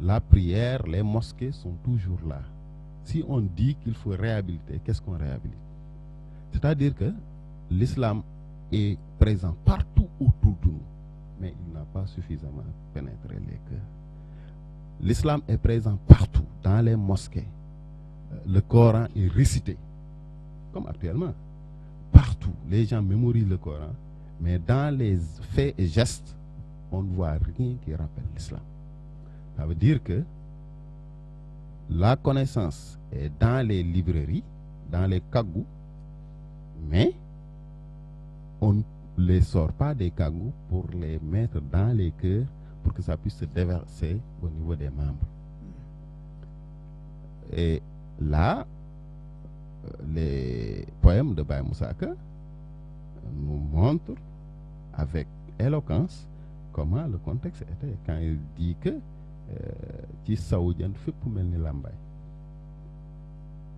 La prière, les mosquées sont toujours là. Si on dit qu'il faut réhabiliter, qu'est-ce qu'on réhabilite? C'est-à-dire que l'islam est présent partout autour de nous, mais il n'a pas suffisamment pénétré les cœurs. L'islam est présent partout, dans les mosquées. Le Coran est récité, comme actuellement. Partout, les gens mémorisent le Coran, mais dans les faits et gestes, on ne voit rien qui rappelle l'islam. Ça veut dire que la connaissance est dans les librairies, dans les kagous, mais on ne les sort pas des kagous pour les mettre dans les cœurs pour que ça puisse se déverser au niveau des membres. Et là, les poèmes de Baye Moussa Ka nous montrent avec éloquence comment le contexte était quand il dit que ci saoudienne fépp mel ni Lambaye.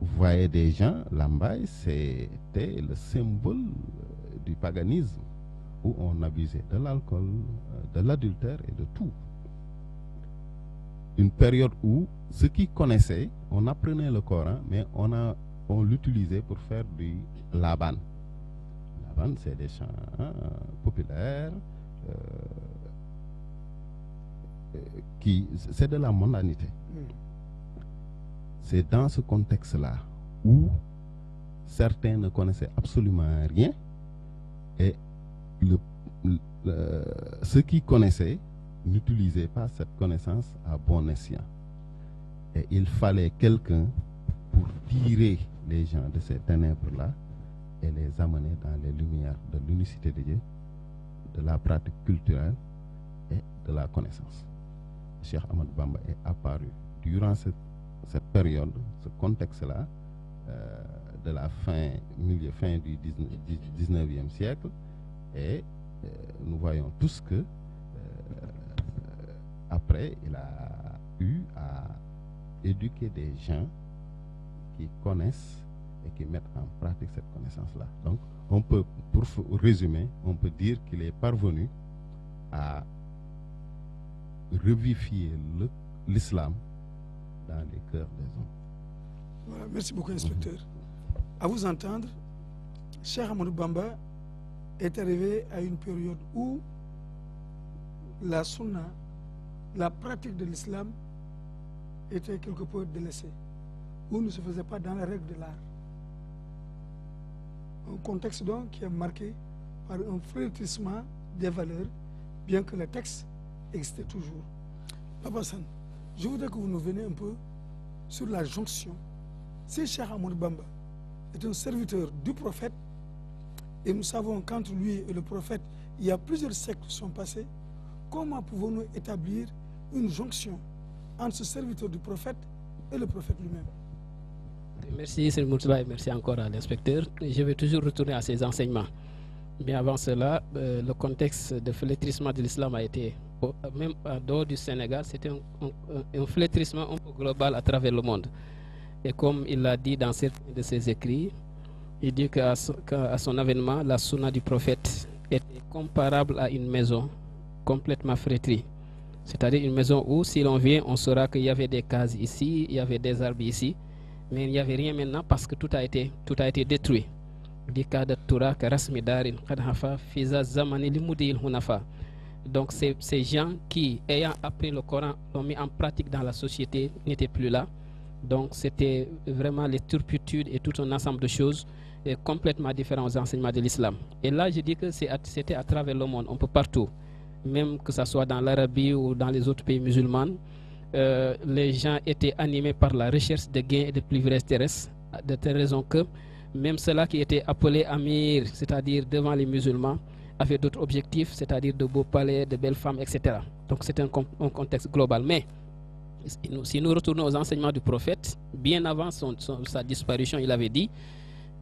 Vous voyez des gens, Lambaye c'était le symbole du paganisme où on abusait de l'alcool, de l'adultère et de tout. Une période où ceux qui connaissaient, on apprenait le Coran, mais on l'utilisait pour faire du laban. Laban, c'est des chants populaires, c'est de la mondanité. C'est dans ce contexte-là où certains ne connaissaient absolument rien et ceux qui connaissaient n'utilisaient pas cette connaissance à bon escient. Et il fallait quelqu'un pour tirer les gens de ces ténèbres-là et les amener dans les lumières de l'unicité de Dieu, de la pratique culturelle et de la connaissance. Cheikh Ahmadou Bamba est apparu durant cette période, ce contexte-là, de la fin du 19e siècle, et nous voyons tous que après il a eu à éduquer des gens qui connaissent et qui mettent en pratique cette connaissance-là. Donc on peut, pour résumer, on peut dire qu'il est parvenu à revivifier l'islam dans les cœurs des hommes. Voilà, merci beaucoup, inspecteur. À vous entendre, Cheikh Ahmadou Bamba est arrivé à une période où la sunna, la pratique de l'islam, était quelque peu délaissée, où ne se faisait pas dans les règles de l'art. Un contexte donc qui est marqué par un flétrissement des valeurs, bien que le texte existait toujours. Papa San, je voudrais que vous nous veniez un peu sur la jonction. Si Cheikh Ahmadou Bamba est un serviteur du prophète, et nous savons qu'entre lui et le prophète, il y a plusieurs siècles qui sont passés, comment pouvons-nous établir une jonction entre ce serviteur du prophète et le prophète lui-même? Merci, Sr. Mourtala, et merci encore à l'inspecteur. Je vais toujours retourner à ses enseignements. Mais avant cela, le contexte de flétrissement de l'islam a été, même en dehors du Sénégal, c'était un flétrissement un peu global à travers le monde. Et comme il l'a dit dans certains de ses écrits, il dit qu'à son avènement, la sunna du prophète était comparable à une maison complètement flétrie. C'est-à-dire une maison où, si l'on vient, on saura qu'il y avait des cases ici, il y avait des arbres ici, mais il n'y avait rien maintenant parce que tout a été détruit. Donc ces gens qui, ayant appris le Coran, l'ont mis en pratique dans la société, n'étaient plus là. Donc c'était vraiment les turpitudes et tout un ensemble de choses complètement différents aux enseignements de l'islam. Et là, je dis que c'était à travers le monde, un peu partout, même que ce soit dans l'Arabie ou dans les autres pays musulmans. Les gens étaient animés par la recherche de gains et de privilèges terrestres, de telle raison que même ceux-là qui étaient appelés Amir, c'est-à-dire devant les musulmans, avaient d'autres objectifs, c'est-à-dire de beaux palais, de belles femmes, etc. Donc c'est un contexte global. Mais si nous retournons aux enseignements du prophète, bien avant sa disparition, il avait dit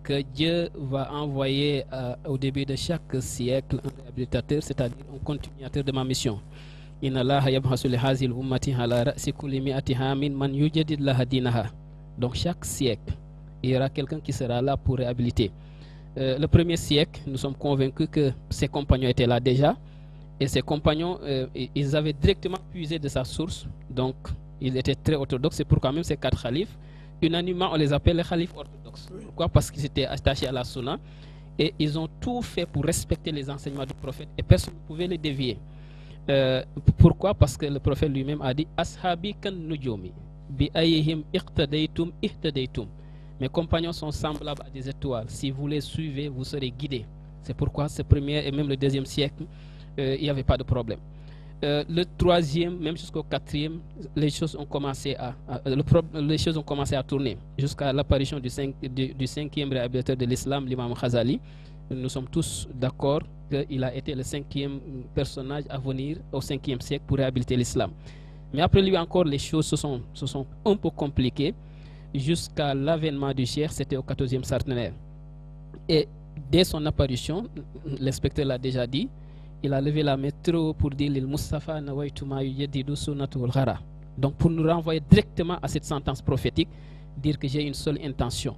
que Dieu va envoyer au début de chaque siècle un réhabilitateur, c'est-à-dire un continuateur de ma mission. Donc chaque siècle, il y aura quelqu'un qui sera là pour réhabiliter. Le premier siècle, nous sommes convaincus que ses compagnons étaient là déjà, et ses compagnons, ils avaient directement puisé de sa source, donc ils étaient très orthodoxes. C'est pourquoi même ces 4 khalifes, unanimement on les appelle les khalifes orthodoxes. Pourquoi? Parce qu'ils étaient attachés à la sunna, et ils ont tout fait pour respecter les enseignements du prophète, et personne ne pouvait les dévier. Pourquoi? Parce que le prophète lui-même a dit Ashabi kan nujumi bi ayhim iqtadaytum ihtadaytum. Mes compagnons sont semblables à des étoiles. Si vous les suivez, vous serez guidés. C'est pourquoi ce premier et même le deuxième siècle, il n'y avait pas de problème. Le troisième, même jusqu'au 4e, les choses ont commencé à tourner jusqu'à l'apparition du 5e réhabilitateur de l'islam, l'imam Ghazali. Nous sommes tous d'accord qu'il a été le 5e personnage à venir au 5e siècle pour réhabiliter l'islam. Mais après lui encore, les choses se sont un peu compliquées jusqu'à l'avènement du cheikh, c'était au 14e centenaire. Et dès son apparition, l'inspecteur l'a déjà dit, il a levé la main trop pour dire l'il Mustafa nawaytuma yujaddidu sunnatul ghara. Donc pour nous renvoyer directement à cette sentence prophétique, dire que j'ai une seule intention,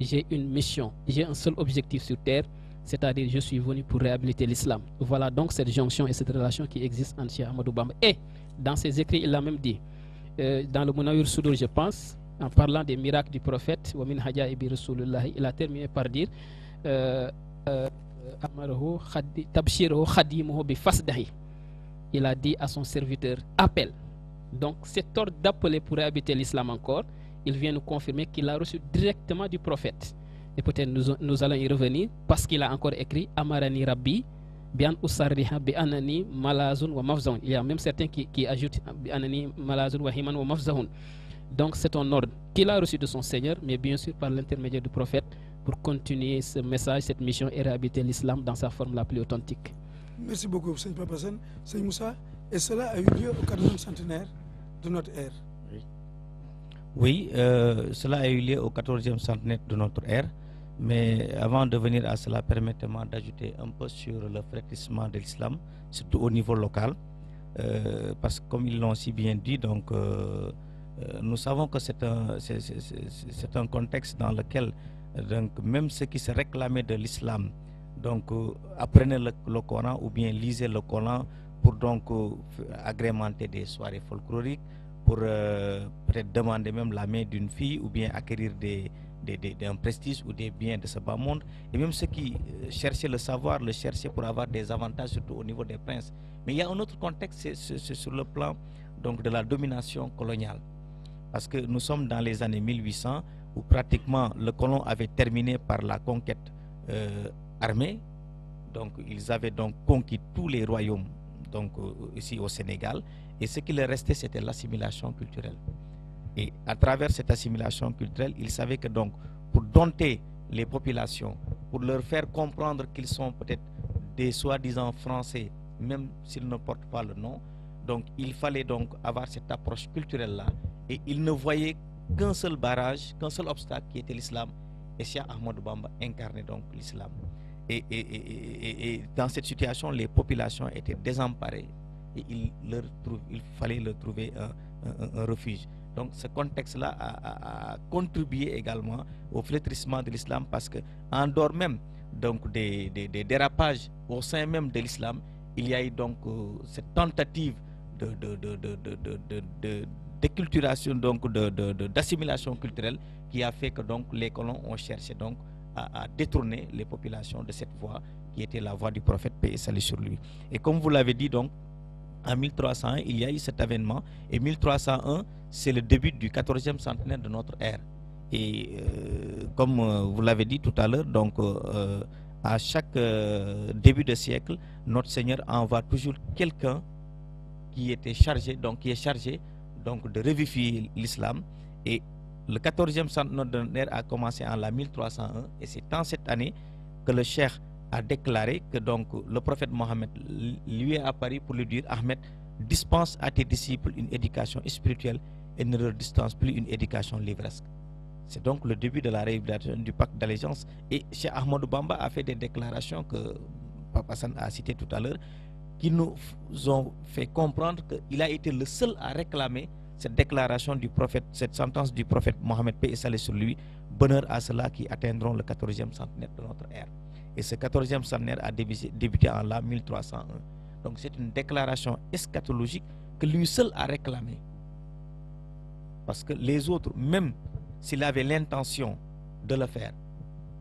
j'ai une mission, j'ai un seul objectif sur terre, c'est-à-dire je suis venu pour réhabiliter l'islam. Voilà donc cette jonction et cette relation qui existe entre Cheikh Ahmadou Bamba. Et dans ses écrits, il l'a même dit, dans le Munawwir Sudur, je pense, en parlant des miracles du prophète, il a terminé par dire il a dit à son serviteur, appelle. Donc cet ordre d'appeler pour réhabiliter l'islam encore, il vient nous confirmer qu'il a reçu directement du prophète. Et peut-être nous allons y revenir, parce qu'il a encore écrit Amarani Rabbi Bian Usarriha Bi Anani Malazun wa Mafzaun. Il y a même certains qui ajoutent Bi Anani Malazun wa Himan wa Mafzaun. Donc c'est un ordre qu'il a reçu de son Seigneur, mais bien sûr par l'intermédiaire du prophète, pour continuer ce message, cette mission et réhabiliter l'islam dans sa forme la plus authentique. Merci beaucoup, Seigneur Papa San. Seigneur Moussa, et cela a eu lieu au 4e centenaire de notre ère. Oui. Oui, cela a eu lieu au 14e centenaire de notre ère. Mais avant de venir à cela, permettez-moi d'ajouter un peu sur le frétissement de l'islam, surtout au niveau local. Parce que comme ils l'ont si bien dit, donc nous savons que c'est un contexte dans lequel donc, même ceux qui se réclamaient de l'islam donc apprenaient le Coran ou bien lisaient le Coran pour donc agrémenter des soirées folkloriques, pour peut-être demander même la main d'une fille ou bien acquérir d'un prestige ou des biens de ce bas monde. Et même ceux qui cherchaient le savoir, le cherchaient pour avoir des avantages, surtout au niveau des princes. Mais il y a un autre contexte, c'est sur le plan donc, de la domination coloniale. Parce que nous sommes dans les années 1800 où pratiquement le colon avait terminé par la conquête armée. Donc ils avaient donc conquis tous les royaumes donc, ici au Sénégal. Et ce qui leur restait, c'était l'assimilation culturelle. Et à travers cette assimilation culturelle, ils savaient que donc pour dompter les populations, pour leur faire comprendre qu'ils sont peut-être des soi-disant français, même s'ils ne portent pas le nom, donc il fallait donc avoir cette approche culturelle-là. Et ils ne voyaient qu'un seul barrage, qu'un seul obstacle qui était l'islam. Et Cheikh Ahmadou Bamba incarnait donc l'islam. Et dans cette situation, les populations étaient désemparées et il fallait leur trouver un refuge. Donc ce contexte-là a contribué également au flétrissement de l'islam parce qu'en dehors même donc, des dérapages au sein même de l'islam, il y a eu donc cette tentative de déculturation, donc d'assimilation culturelle qui a fait que donc, les colons ont cherché donc, à détourner les populations de cette voie qui était la voie du prophète, paix et salut sur lui. Et comme vous l'avez dit donc, en 1301, il y a eu cet avènement, et 1301, c'est le début du 14e centenaire de notre ère. Et comme vous l'avez dit tout à l'heure, donc à chaque début de siècle, notre Seigneur envoie toujours quelqu'un qui est chargé donc de revivifier l'islam. Et le 14e centenaire de notre ère a commencé en la 1301, et c'est en cette année que le cheikh a déclaré que donc le prophète Mohammed lui est apparu pour lui dire: Ahmed, dispense à tes disciples une éducation spirituelle et ne leur dispense plus une éducation livresque. C'est donc le début de la réhabilitation du pacte d'allégeance. Et Cheikh Ahmadou Bamba a fait des déclarations que Papa San a citées tout à l'heure, qui nous ont fait comprendre qu'il a été le seul à réclamer cette déclaration du prophète, cette sentence du prophète Mohammed, paix et salut sur lui: bonheur à ceux-là qui atteindront le 14e centenaire de notre ère. Et ce 14e centenaire a débuté en l'an 1301. Donc c'est une déclaration eschatologique que lui seul a réclamée. Parce que les autres, même s'il avait l'intention de le faire,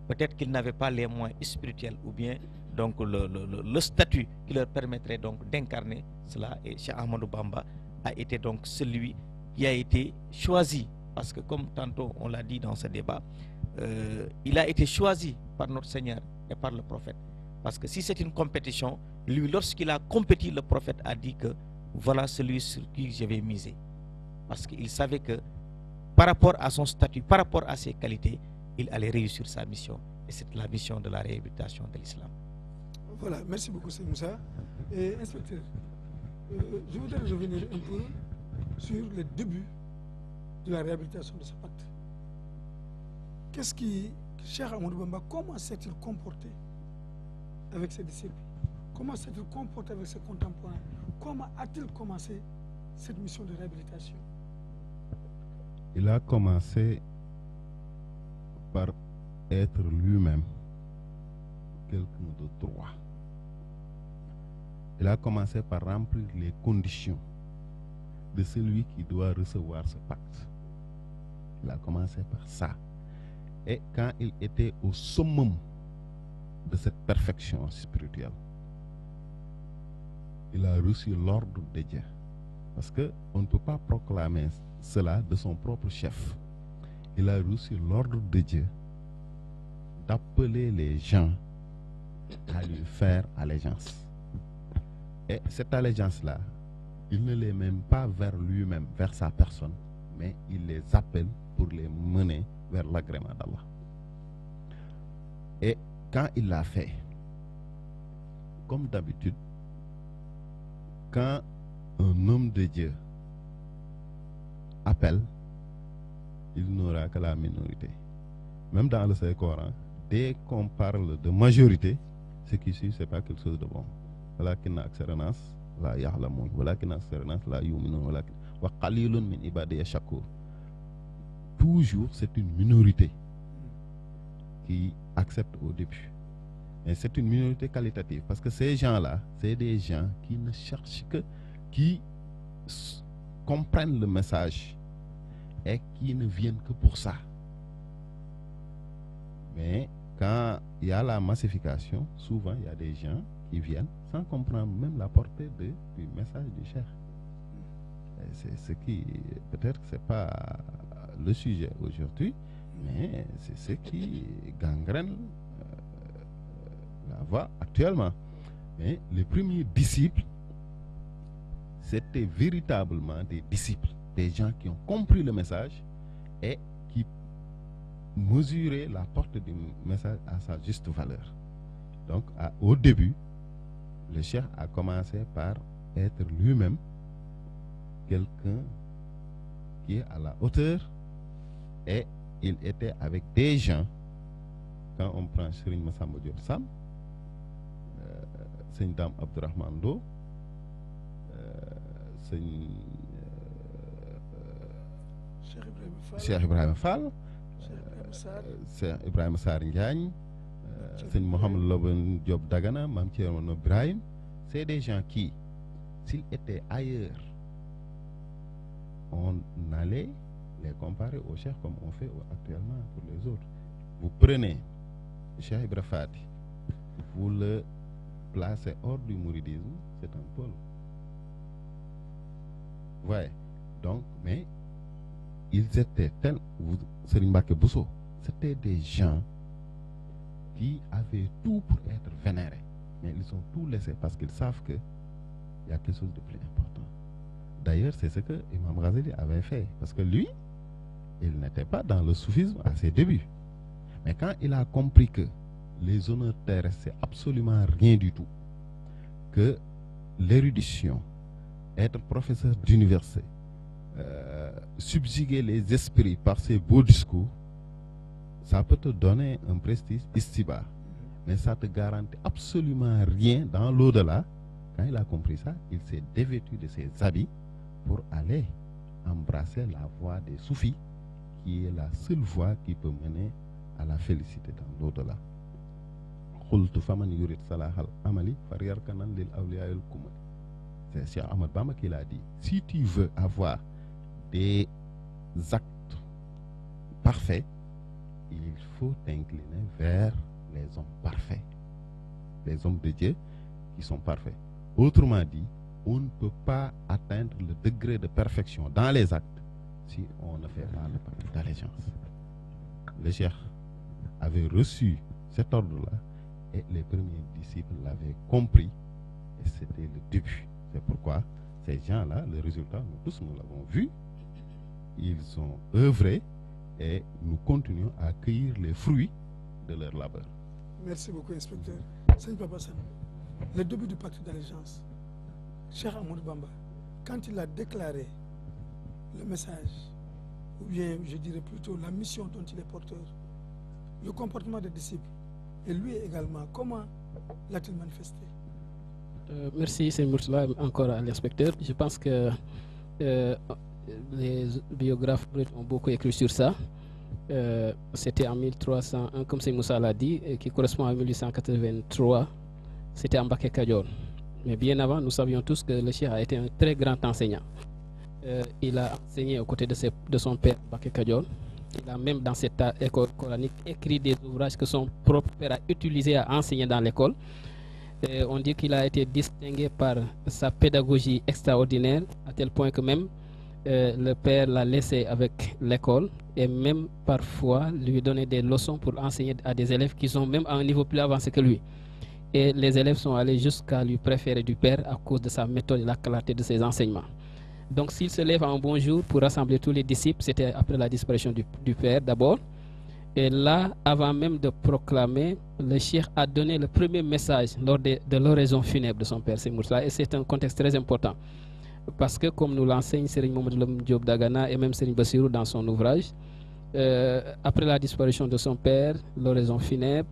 peut-être qu'ils n'avaient pas les moyens spirituels ou bien donc le statut qui leur permettrait donc d'incarner cela. Et Cheikh Ahmadou Bamba a été donc celui qui a été choisi, parce que comme tantôt on l'a dit dans ce débat, il a été choisi par notre Seigneur et par le prophète. Parce que si c'est une compétition, lui, lorsqu'il a compéti, le prophète a dit que voilà celui sur qui je vais miser. Parce qu'il savait que par rapport à son statut, par rapport à ses qualités, il allait réussir sa mission. Et c'est la mission de la réhabilitation de l'islam. Voilà, merci beaucoup, Seydi Moussa. Et inspecteur, je voudrais revenir un peu sur les débuts de la réhabilitation de ce pacte. Qu'est-ce qui, Cheikh Ahmadou Bamba, comment s'est-il comporté avec ses disciples? Comment s'est-il comporté avec ses contemporains? Comment a-t-il commencé cette mission de réhabilitation? Il a commencé par être lui-même quelqu'un de droit. Il a commencé par remplir les conditions de celui qui doit recevoir ce pacte. Il a commencé par ça. Et quand il était au summum de cette perfection spirituelle, il a reçu l'ordre de Dieu. Parce qu'on ne peut pas proclamer cela de son propre chef. Il a reçu l'ordre de Dieu d'appeler les gens à lui faire allégeance. Et cette allégeance-là, il ne les mène pas vers lui-même, vers sa personne, mais il les appelle pour les mener vers l'agrément d'Allah. Et quand il l'a fait, comme d'habitude, quand un homme de Dieu appelle, il n'aura que la minorité. Même dans le Saint-Coran, dès qu'on parle de majorité, ce qui suit, c'est pas quelque chose de bon. Walakinna aksara nas la ya'lamun, walakinna aksara nas la yu'minun, wa qalilun min ibadiya shakur. Toujours, c'est une minorité qui accepte au début. Et c'est une minorité qualitative parce que ces gens-là, c'est des gens qui ne cherchent que, qui comprennent le message et qui ne viennent que pour ça. Mais quand il y a la massification, souvent il y a des gens qui viennent sans comprendre même la portée du message du cheikh. C'est ce qui, peut-être que c'est pas le sujet aujourd'hui, mais c'est ce qui gangrène la voie actuellement. Mais les premiers disciples, c'était véritablement des disciples, des gens qui ont compris le message et qui mesuraient la portée du message à sa juste valeur. Donc, au début, le cheikh a commencé par être lui-même quelqu'un qui est à la hauteur, et il était avec des gens. Quand on prend Serigne Massamba Diop Sam, Serigne Dame Abdourahmane Lo, Serigne Cheikh Ibrahima Fall, Cheikh Ibrahima Sarr Ndiagne, Serigne Mohamed Loben Diop Dagana, Mame Thierno Ibrahim, c'est des gens qui, s'ils étaient ailleurs, on allait les comparer aux cheikhs comme on fait actuellement pour les autres. Vous prenez Cheikh Ibra Fati, vous le placez hors du mouridisme, c'est un pôle. Ouais. Donc, mais ils étaient tels, Serigne Mbacké Bousso, c'était des gens qui avaient tout pour être vénérés, mais ils ont tout laissé parce qu'ils savent que il y a quelque chose de plus important. D'ailleurs, c'est ce que Imam Ghazali avait fait, parce que lui, il n'était pas dans le soufisme à ses débuts. Mais quand il a compris que les honneurs terrestres, c'est absolument rien du tout, que l'érudition, être professeur d'université, subjuguer les esprits par ses beaux discours, ça peut te donner un prestige ici-bas, mais ça te garantit absolument rien dans l'au-delà. Quand il a compris ça, il s'est dévêtu de ses habits pour aller embrasser la voie des soufis, qui est la seule voie qui peut mener à la félicité dans l'au-delà. C'est Cheikh Ahmad Bamba qui l'a dit. Si tu veux avoir des actes parfaits, il faut t'incliner vers les hommes parfaits, les hommes de Dieu qui sont parfaits. Autrement dit, on ne peut pas atteindre le degré de perfection dans les actes si on ne fait pas le pacte d'allégeance. Le cheikh avait reçu cet ordre-là et les premiers disciples l'avaient compris, et c'était le début. C'est pourquoi ces gens-là, le résultat, nous tous nous l'avons vu, ils ont œuvré et nous continuons à cueillir les fruits de leur labeur. Merci beaucoup, inspecteur. Seigneur Papa San, le début du pacte d'allégeance, Cheikh Ahmadou Bamba, quand il a déclaré le message, ou bien je dirais plutôt la mission dont il est porteur, le comportement des disciples, et lui également, comment l'a-t-il manifesté? Merci, c'est Murtala, encore à l'inspecteur. Je pense que les biographes ont beaucoup écrit sur ça. C'était en 1301, comme c'est Moussa l'a dit, qui correspond à 1883. C'était en Mbacké Kadior. Mais bien avant, nous savions tous que le cheikh a été un très grand enseignant. Il a enseigné aux côtés de son père Mbacké Kadior. Il a même dans cette école coranique écrit des ouvrages que son propre père a utilisé à enseigner dans l'école. On dit qu'il a été distingué par sa pédagogie extraordinaire, à tel point que même le père l'a laissé avec l'école et même parfois lui donner des leçons pour enseigner à des élèves qui sont même à un niveau plus avancé que lui. Et les élèves sont allés jusqu'à lui préférer du père à cause de sa méthode et la clarté de ses enseignements. Donc s'il se lève un bon jour pour rassembler tous les disciples, c'était après la disparition du père d'abord. Et là, avant même de proclamer, le cheikh a donné le premier message lors de l'oraison funèbre de son père, c'est Murtala, et c'est un contexte très important. Parce que comme nous l'enseigne Serigne Mohamed Loben Diop Dagana et même Serigne Bassirou dans son ouvrage, après la disparition de son père, l'oraison funèbre,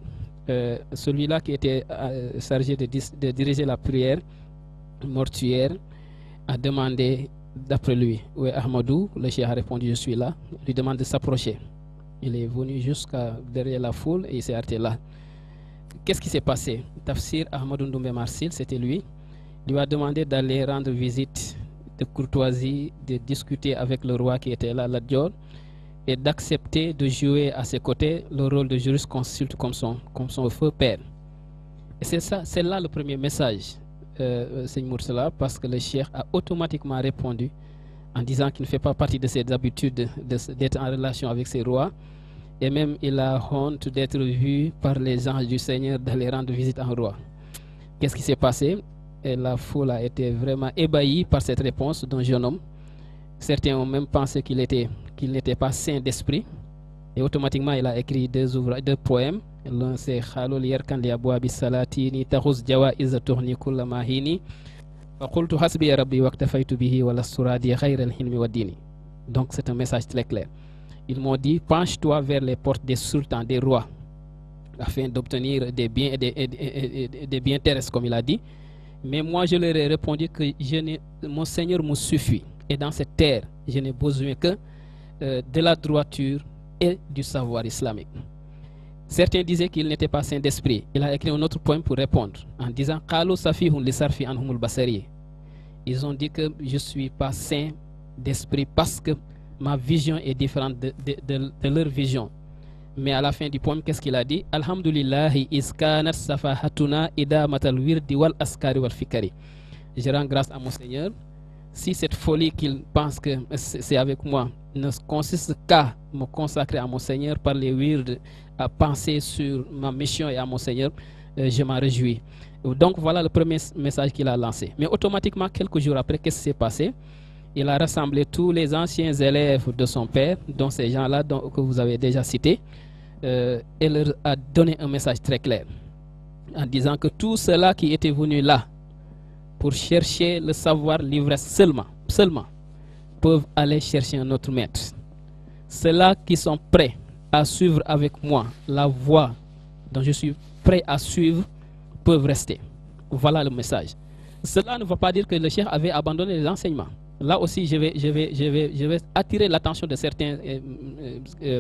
celui-là qui était chargé de diriger la prière mortuaire a demandé, d'après lui, où est Ahmadou? Le cheikh a répondu, je suis là. Il lui demande de s'approcher. Il est venu jusqu'à derrière la foule et il s'est arrêté là. Qu'est-ce qui s'est passé? Tafsir Ahmadou Ndoumbe Marsil, c'était lui. Il lui a demandé d'aller rendre visite de courtoisie, de discuter avec le roi qui était là, Lat Dior, et d'accepter de jouer à ses côtés le rôle de jurisconsulte comme son feu père. Et c'est là le premier message, Seigneur Moursala, parce que le cheikh a automatiquement répondu en disant qu'il ne fait pas partie de ses habitudes d'être en relation avec ses rois, et même il a honte d'être vu par les anges du Seigneur d'aller rendre visite à un roi. Qu'est-ce qui s'est passé? Et la foule a été vraiment ébahie par cette réponse d'un jeune homme. Certains ont même pensé qu'il n'était pas saint d'esprit. Et automatiquement, il a écrit deux poèmes. L'un, c'est Khalul Yerkan li abwabi salatini tahuz jawaiz tuhni kulla mahini wa qultu hasbi rabbi waktafaytu bihi wa lasuradi khayra al-hilmi wa dini. Donc, c'est un message très clair. Ils m'ont dit, penche-toi vers les portes des sultans, des rois, afin d'obtenir des biens et des biens terrestres, comme il a dit. Mais moi, je leur ai répondu que mon Seigneur me suffit. Et dans cette terre, je n'ai besoin que de la droiture et du savoir islamique. Certains disaient qu'il n'était pas saint d'esprit. Il a écrit un autre poème pour répondre en disant Qalu safihun li sarfi anhumul basari. Ils ont dit que je ne suis pas saint d'esprit parce que ma vision est différente de leur vision. Mais à la fin du poème, qu'est-ce qu'il a dit? Alhamdulillahi iskanat safahatuna idamatal wirdi wal askari wal fikari. Je rends grâce à mon Seigneur. Si cette folie qu'il pense que c'est avec moi ne consiste qu'à me consacrer à mon Seigneur par les wirds, à penser sur ma mission et à mon Seigneur, je m'en réjouis. Donc voilà le premier message qu'il a lancé. Mais automatiquement, quelques jours après, qu'est-ce qui s'est passé? Il a rassemblé tous les anciens élèves de son père, dont ces gens-là que vous avez déjà cités, et leur a donné un message très clair, en disant que tous ceux-là qui étaient venus là pour chercher le savoir l'ivresse seulement, peuvent aller chercher un autre maître. Ceux-là qui sont prêts à suivre avec moi la voie dont je suis prêt à suivre peuvent rester. Voilà le message. Cela ne veut pas dire que le cheikh avait abandonné les enseignements. Là aussi, je vais attirer l'attention de certains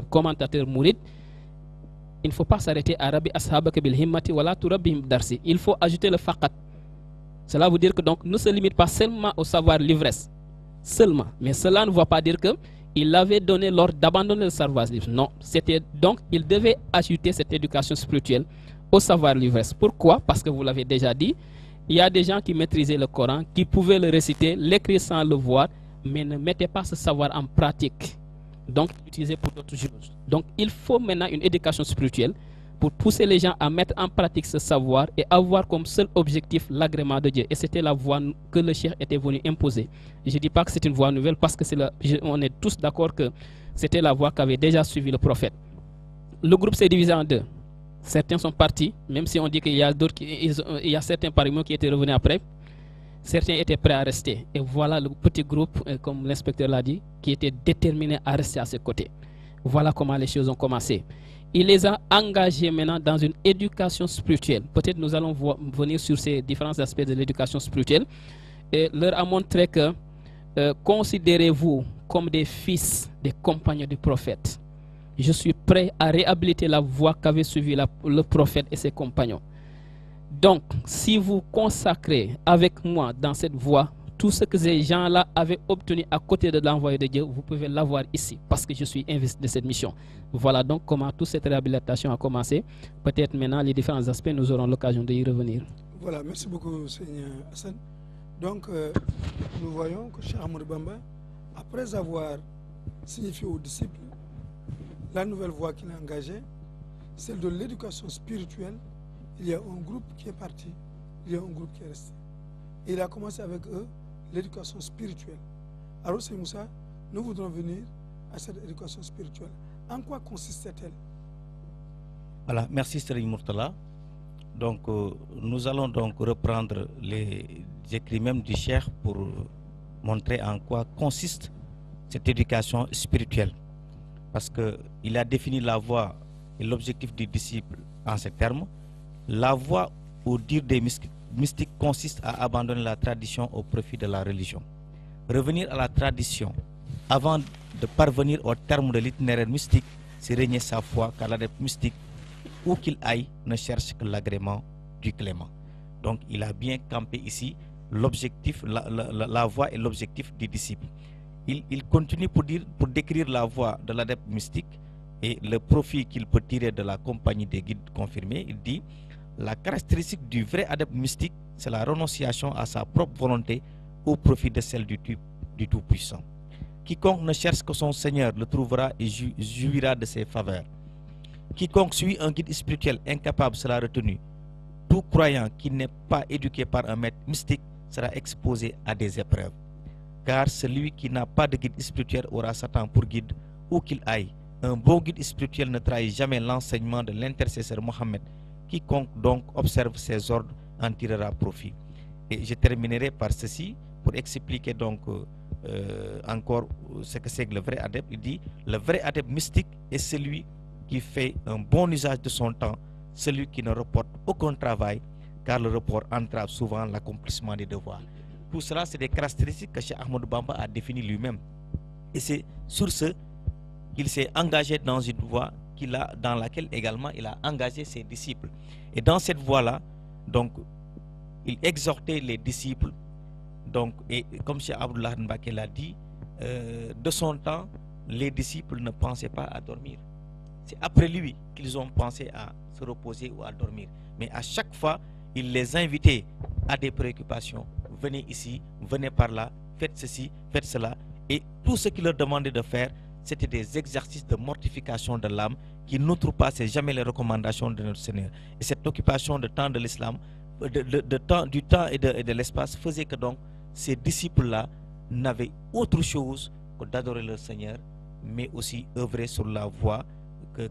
commentateurs mourides. Il ne faut pas s'arrêter à Rabbi Ashabaka bil himmati wala turabbihim darsi. Il faut ajouter le faqat. Cela veut dire que donc ne se limite pas seulement au savoir l'ivresse, seulement. Mais cela ne veut pas dire qu'il avait donné l'ordre d'abandonner le savoir l'ivresse. Non, c'était donc il devait ajouter cette éducation spirituelle au savoir l'ivresse. Pourquoi? Parce que vous l'avez déjà dit. Il y a des gens qui maîtrisaient le Coran, qui pouvaient le réciter, l'écrire sans le voir, mais ne mettaient pas ce savoir en pratique. Donc, l'utilisaient pour d'autres choses. Donc, il faut maintenant une éducation spirituelle pour pousser les gens à mettre en pratique ce savoir et avoir comme seul objectif l'agrément de Dieu. Et c'était la voie que le cheikh était venu imposer. Je ne dis pas que c'est une voie nouvelle parce que on est tous d'accord que c'était la voie qu'avait déjà suivi le prophète. Le groupe s'est divisé en deux. Certains sont partis, même si on dit qu'il y a d'autres, il y a certains parmi eux qui étaient revenus après. Certains étaient prêts à rester. Et voilà le petit groupe, comme l'inspecteur l'a dit, qui était déterminé à rester à ses côtés. Voilà comment les choses ont commencé. Il les a engagés maintenant dans une éducation spirituelle. Peut-être nous allons venir sur ces différents aspects de l'éducation spirituelle. Et leur a montré que considérez-vous comme des fils, des compagnons du prophète. Je suis prêt à réhabiliter la voie qu'avait suivi le prophète et ses compagnons. Donc, si vous consacrez avec moi dans cette voie, tout ce que ces gens-là avaient obtenu à côté de l'envoyé de Dieu, vous pouvez l'avoir ici, parce que je suis investi de cette mission. Voilà donc comment toute cette réhabilitation a commencé. Peut-être maintenant, les différents aspects, nous aurons l'occasion d'y revenir. Voilà, merci beaucoup, Seigneur Hassan. Donc, nous voyons que Cheikh Ahmadou Bamba, après avoir signifié aux disciples la nouvelle voie qu'il a engagée, celle de l'éducation spirituelle, il y a un groupe qui est parti, il y a un groupe qui est resté. Et il a commencé avec eux l'éducation spirituelle. Alors, c'est Moussa, nous voudrons venir à cette éducation spirituelle. En quoi consistait-elle? Voilà, merci Serigne Mourtala. Donc, nous allons donc reprendre les écrits même du cheikh pour montrer en quoi consiste cette éducation spirituelle. parce qu'il a défini la voie et l'objectif du disciple en ces termes. La voie, au dire des mystiques, consiste à abandonner la tradition au profit de la religion. Revenir à la tradition avant de parvenir au terme de l'itinéraire mystique, c'est régner sa foi, car l'adepte mystique, où qu'il aille, ne cherche que l'agrément du clément. Donc il a bien campé ici l'objectif, la voie et l'objectif du disciple. Il continue pour décrire la voie de l'adepte mystique et le profit qu'il peut tirer de la compagnie des guides confirmés. Il dit: la caractéristique du vrai adepte mystique, c'est la renonciation à sa propre volonté au profit de celle du Tout-Puissant. Quiconque ne cherche que son Seigneur le trouvera et jouira de ses faveurs. Quiconque suit un guide spirituel incapable sera retenu. Tout croyant qui n'est pas éduqué par un maître mystique sera exposé à des épreuves. Car celui qui n'a pas de guide spirituel aura Satan pour guide où qu'il aille. Un bon guide spirituel ne trahit jamais l'enseignement de l'intercesseur Mohammed. Quiconque donc observe ses ordres en tirera profit. Et je terminerai par ceci pour expliquer donc encore ce que c'est que le vrai adepte. Il dit: le vrai adepte mystique est celui qui fait un bon usage de son temps, celui qui ne reporte aucun travail, car le report entrave souvent l'accomplissement des devoirs. Tout cela, c'est des caractéristiques que Cheikh Ahmadou Bamba a définies lui-même. Et c'est sur ce qu'il s'est engagé dans une voie dans laquelle également il a engagé ses disciples. Et dans cette voie-là, donc, il exhortait les disciples, donc, et comme Cheikh Abdullah Mbacké l'a dit, de son temps, les disciples ne pensaient pas à dormir. C'est après lui qu'ils ont pensé à se reposer ou à dormir. Mais à chaque fois, il les invitait à des préoccupations. Venez ici, venez par là, faites ceci, faites cela. Et tout ce qu'il leur demandait de faire, c'était des exercices de mortification de l'âme qui n'outrepassaient jamais les recommandations de notre Seigneur. Et cette occupation de temps de l'islam, du temps et de l'espace faisait que donc ces disciples-là n'avaient autre chose que d'adorer leur Seigneur, mais aussi œuvrer sur la voie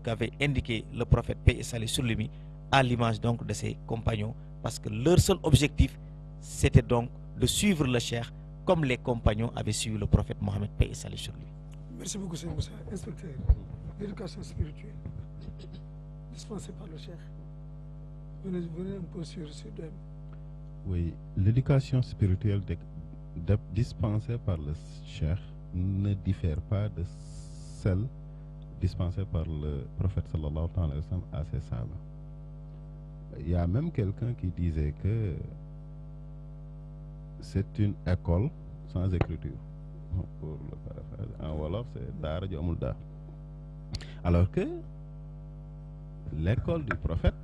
qu'avait indiqué le prophète, paix et salut sur lui, à l'image donc de ses compagnons, parce que leur seul objectif, c'était donc de suivre le cheikh comme les compagnons avaient suivi le prophète Mohammed, paix et salut sur lui. Merci beaucoup, Seigneur Moussa. Inspecteur, l'éducation spirituelle dispensée par le cheikh. Venez un peu sur ce thème. Oui, l'éducation spirituelle dispensée par le cheikh ne diffère pas de celle dispensée par le prophète sallallahu alayhi wa sallam à ses sahabas. Il y a même quelqu'un qui disait que c'est une école sans écriture. Pour le paraphrase, en wolof, c'est Daara ju amul daa. Alors que l'école du prophète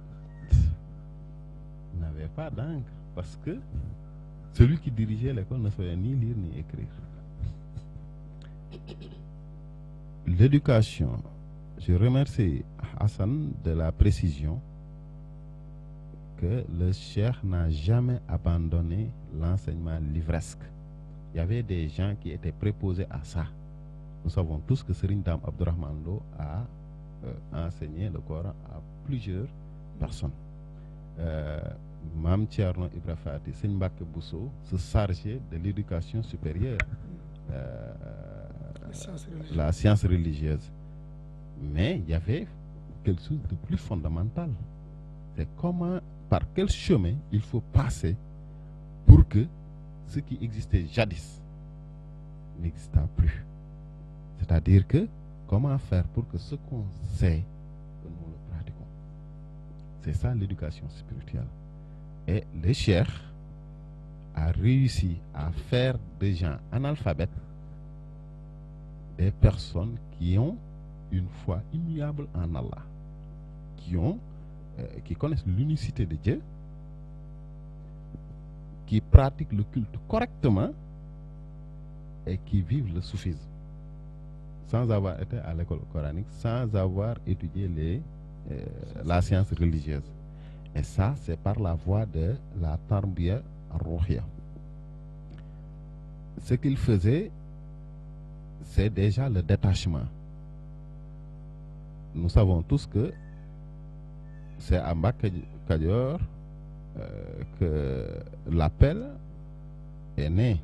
n'avait pas d'encre, parce que celui qui dirigeait l'école ne savait ni lire ni écrire. L'éducation, je remercie Hassan de la précision que le cheikh n'a jamais abandonné l'enseignement livresque. Il y avait des gens qui étaient préposés à ça. Nous savons tous que Serigne Dame Abdourahmane Lo a enseigné le Coran à plusieurs personnes. Mam Thierno Ibra Fati, Serigne Mbacké Bousso se chargeait de l'éducation supérieure, la science religieuse. Mais il y avait quelque chose de plus fondamental. C'est par quel chemin il faut passer pour que ce qui existait jadis n'existe plus. C'est-à-dire que comment faire pour que ce qu'on sait, que nous le pratiquons. C'est ça l'éducation spirituelle. Et le cheikh a réussi à faire des gens analphabètes des personnes qui ont une foi immuable en Allah, qui connaissent l'unicité de Dieu, qui pratiquent le culte correctement et qui vivent le soufisme sans avoir été à l'école coranique, sans avoir étudié la science religieuse. Et ça, c'est par la voie de la tarbiya ruhia. Ce qu'il faisait, c'est déjà le détachement. Nous savons tous que c'est à Mbacké Kadior que l'appel est né.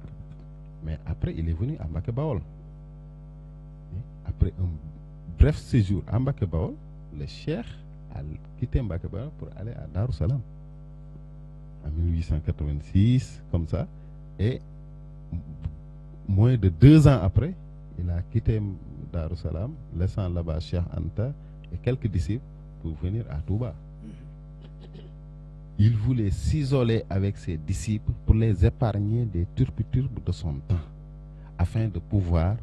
Mais après, il est venu à Mbacké Bawol. Après un bref séjour à Mbacké Bawol, le cheikh a quitté Mbacké Bawol pour aller à Darou Salam en 1886, comme ça, et moins de 2 ans après, il a quitté Darou Salam, laissant là-bas Cheikh Anta et quelques disciples pour venir à Touba. Il voulait s'isoler avec ses disciples pour les épargner des turpitudes de son temps, afin de pouvoir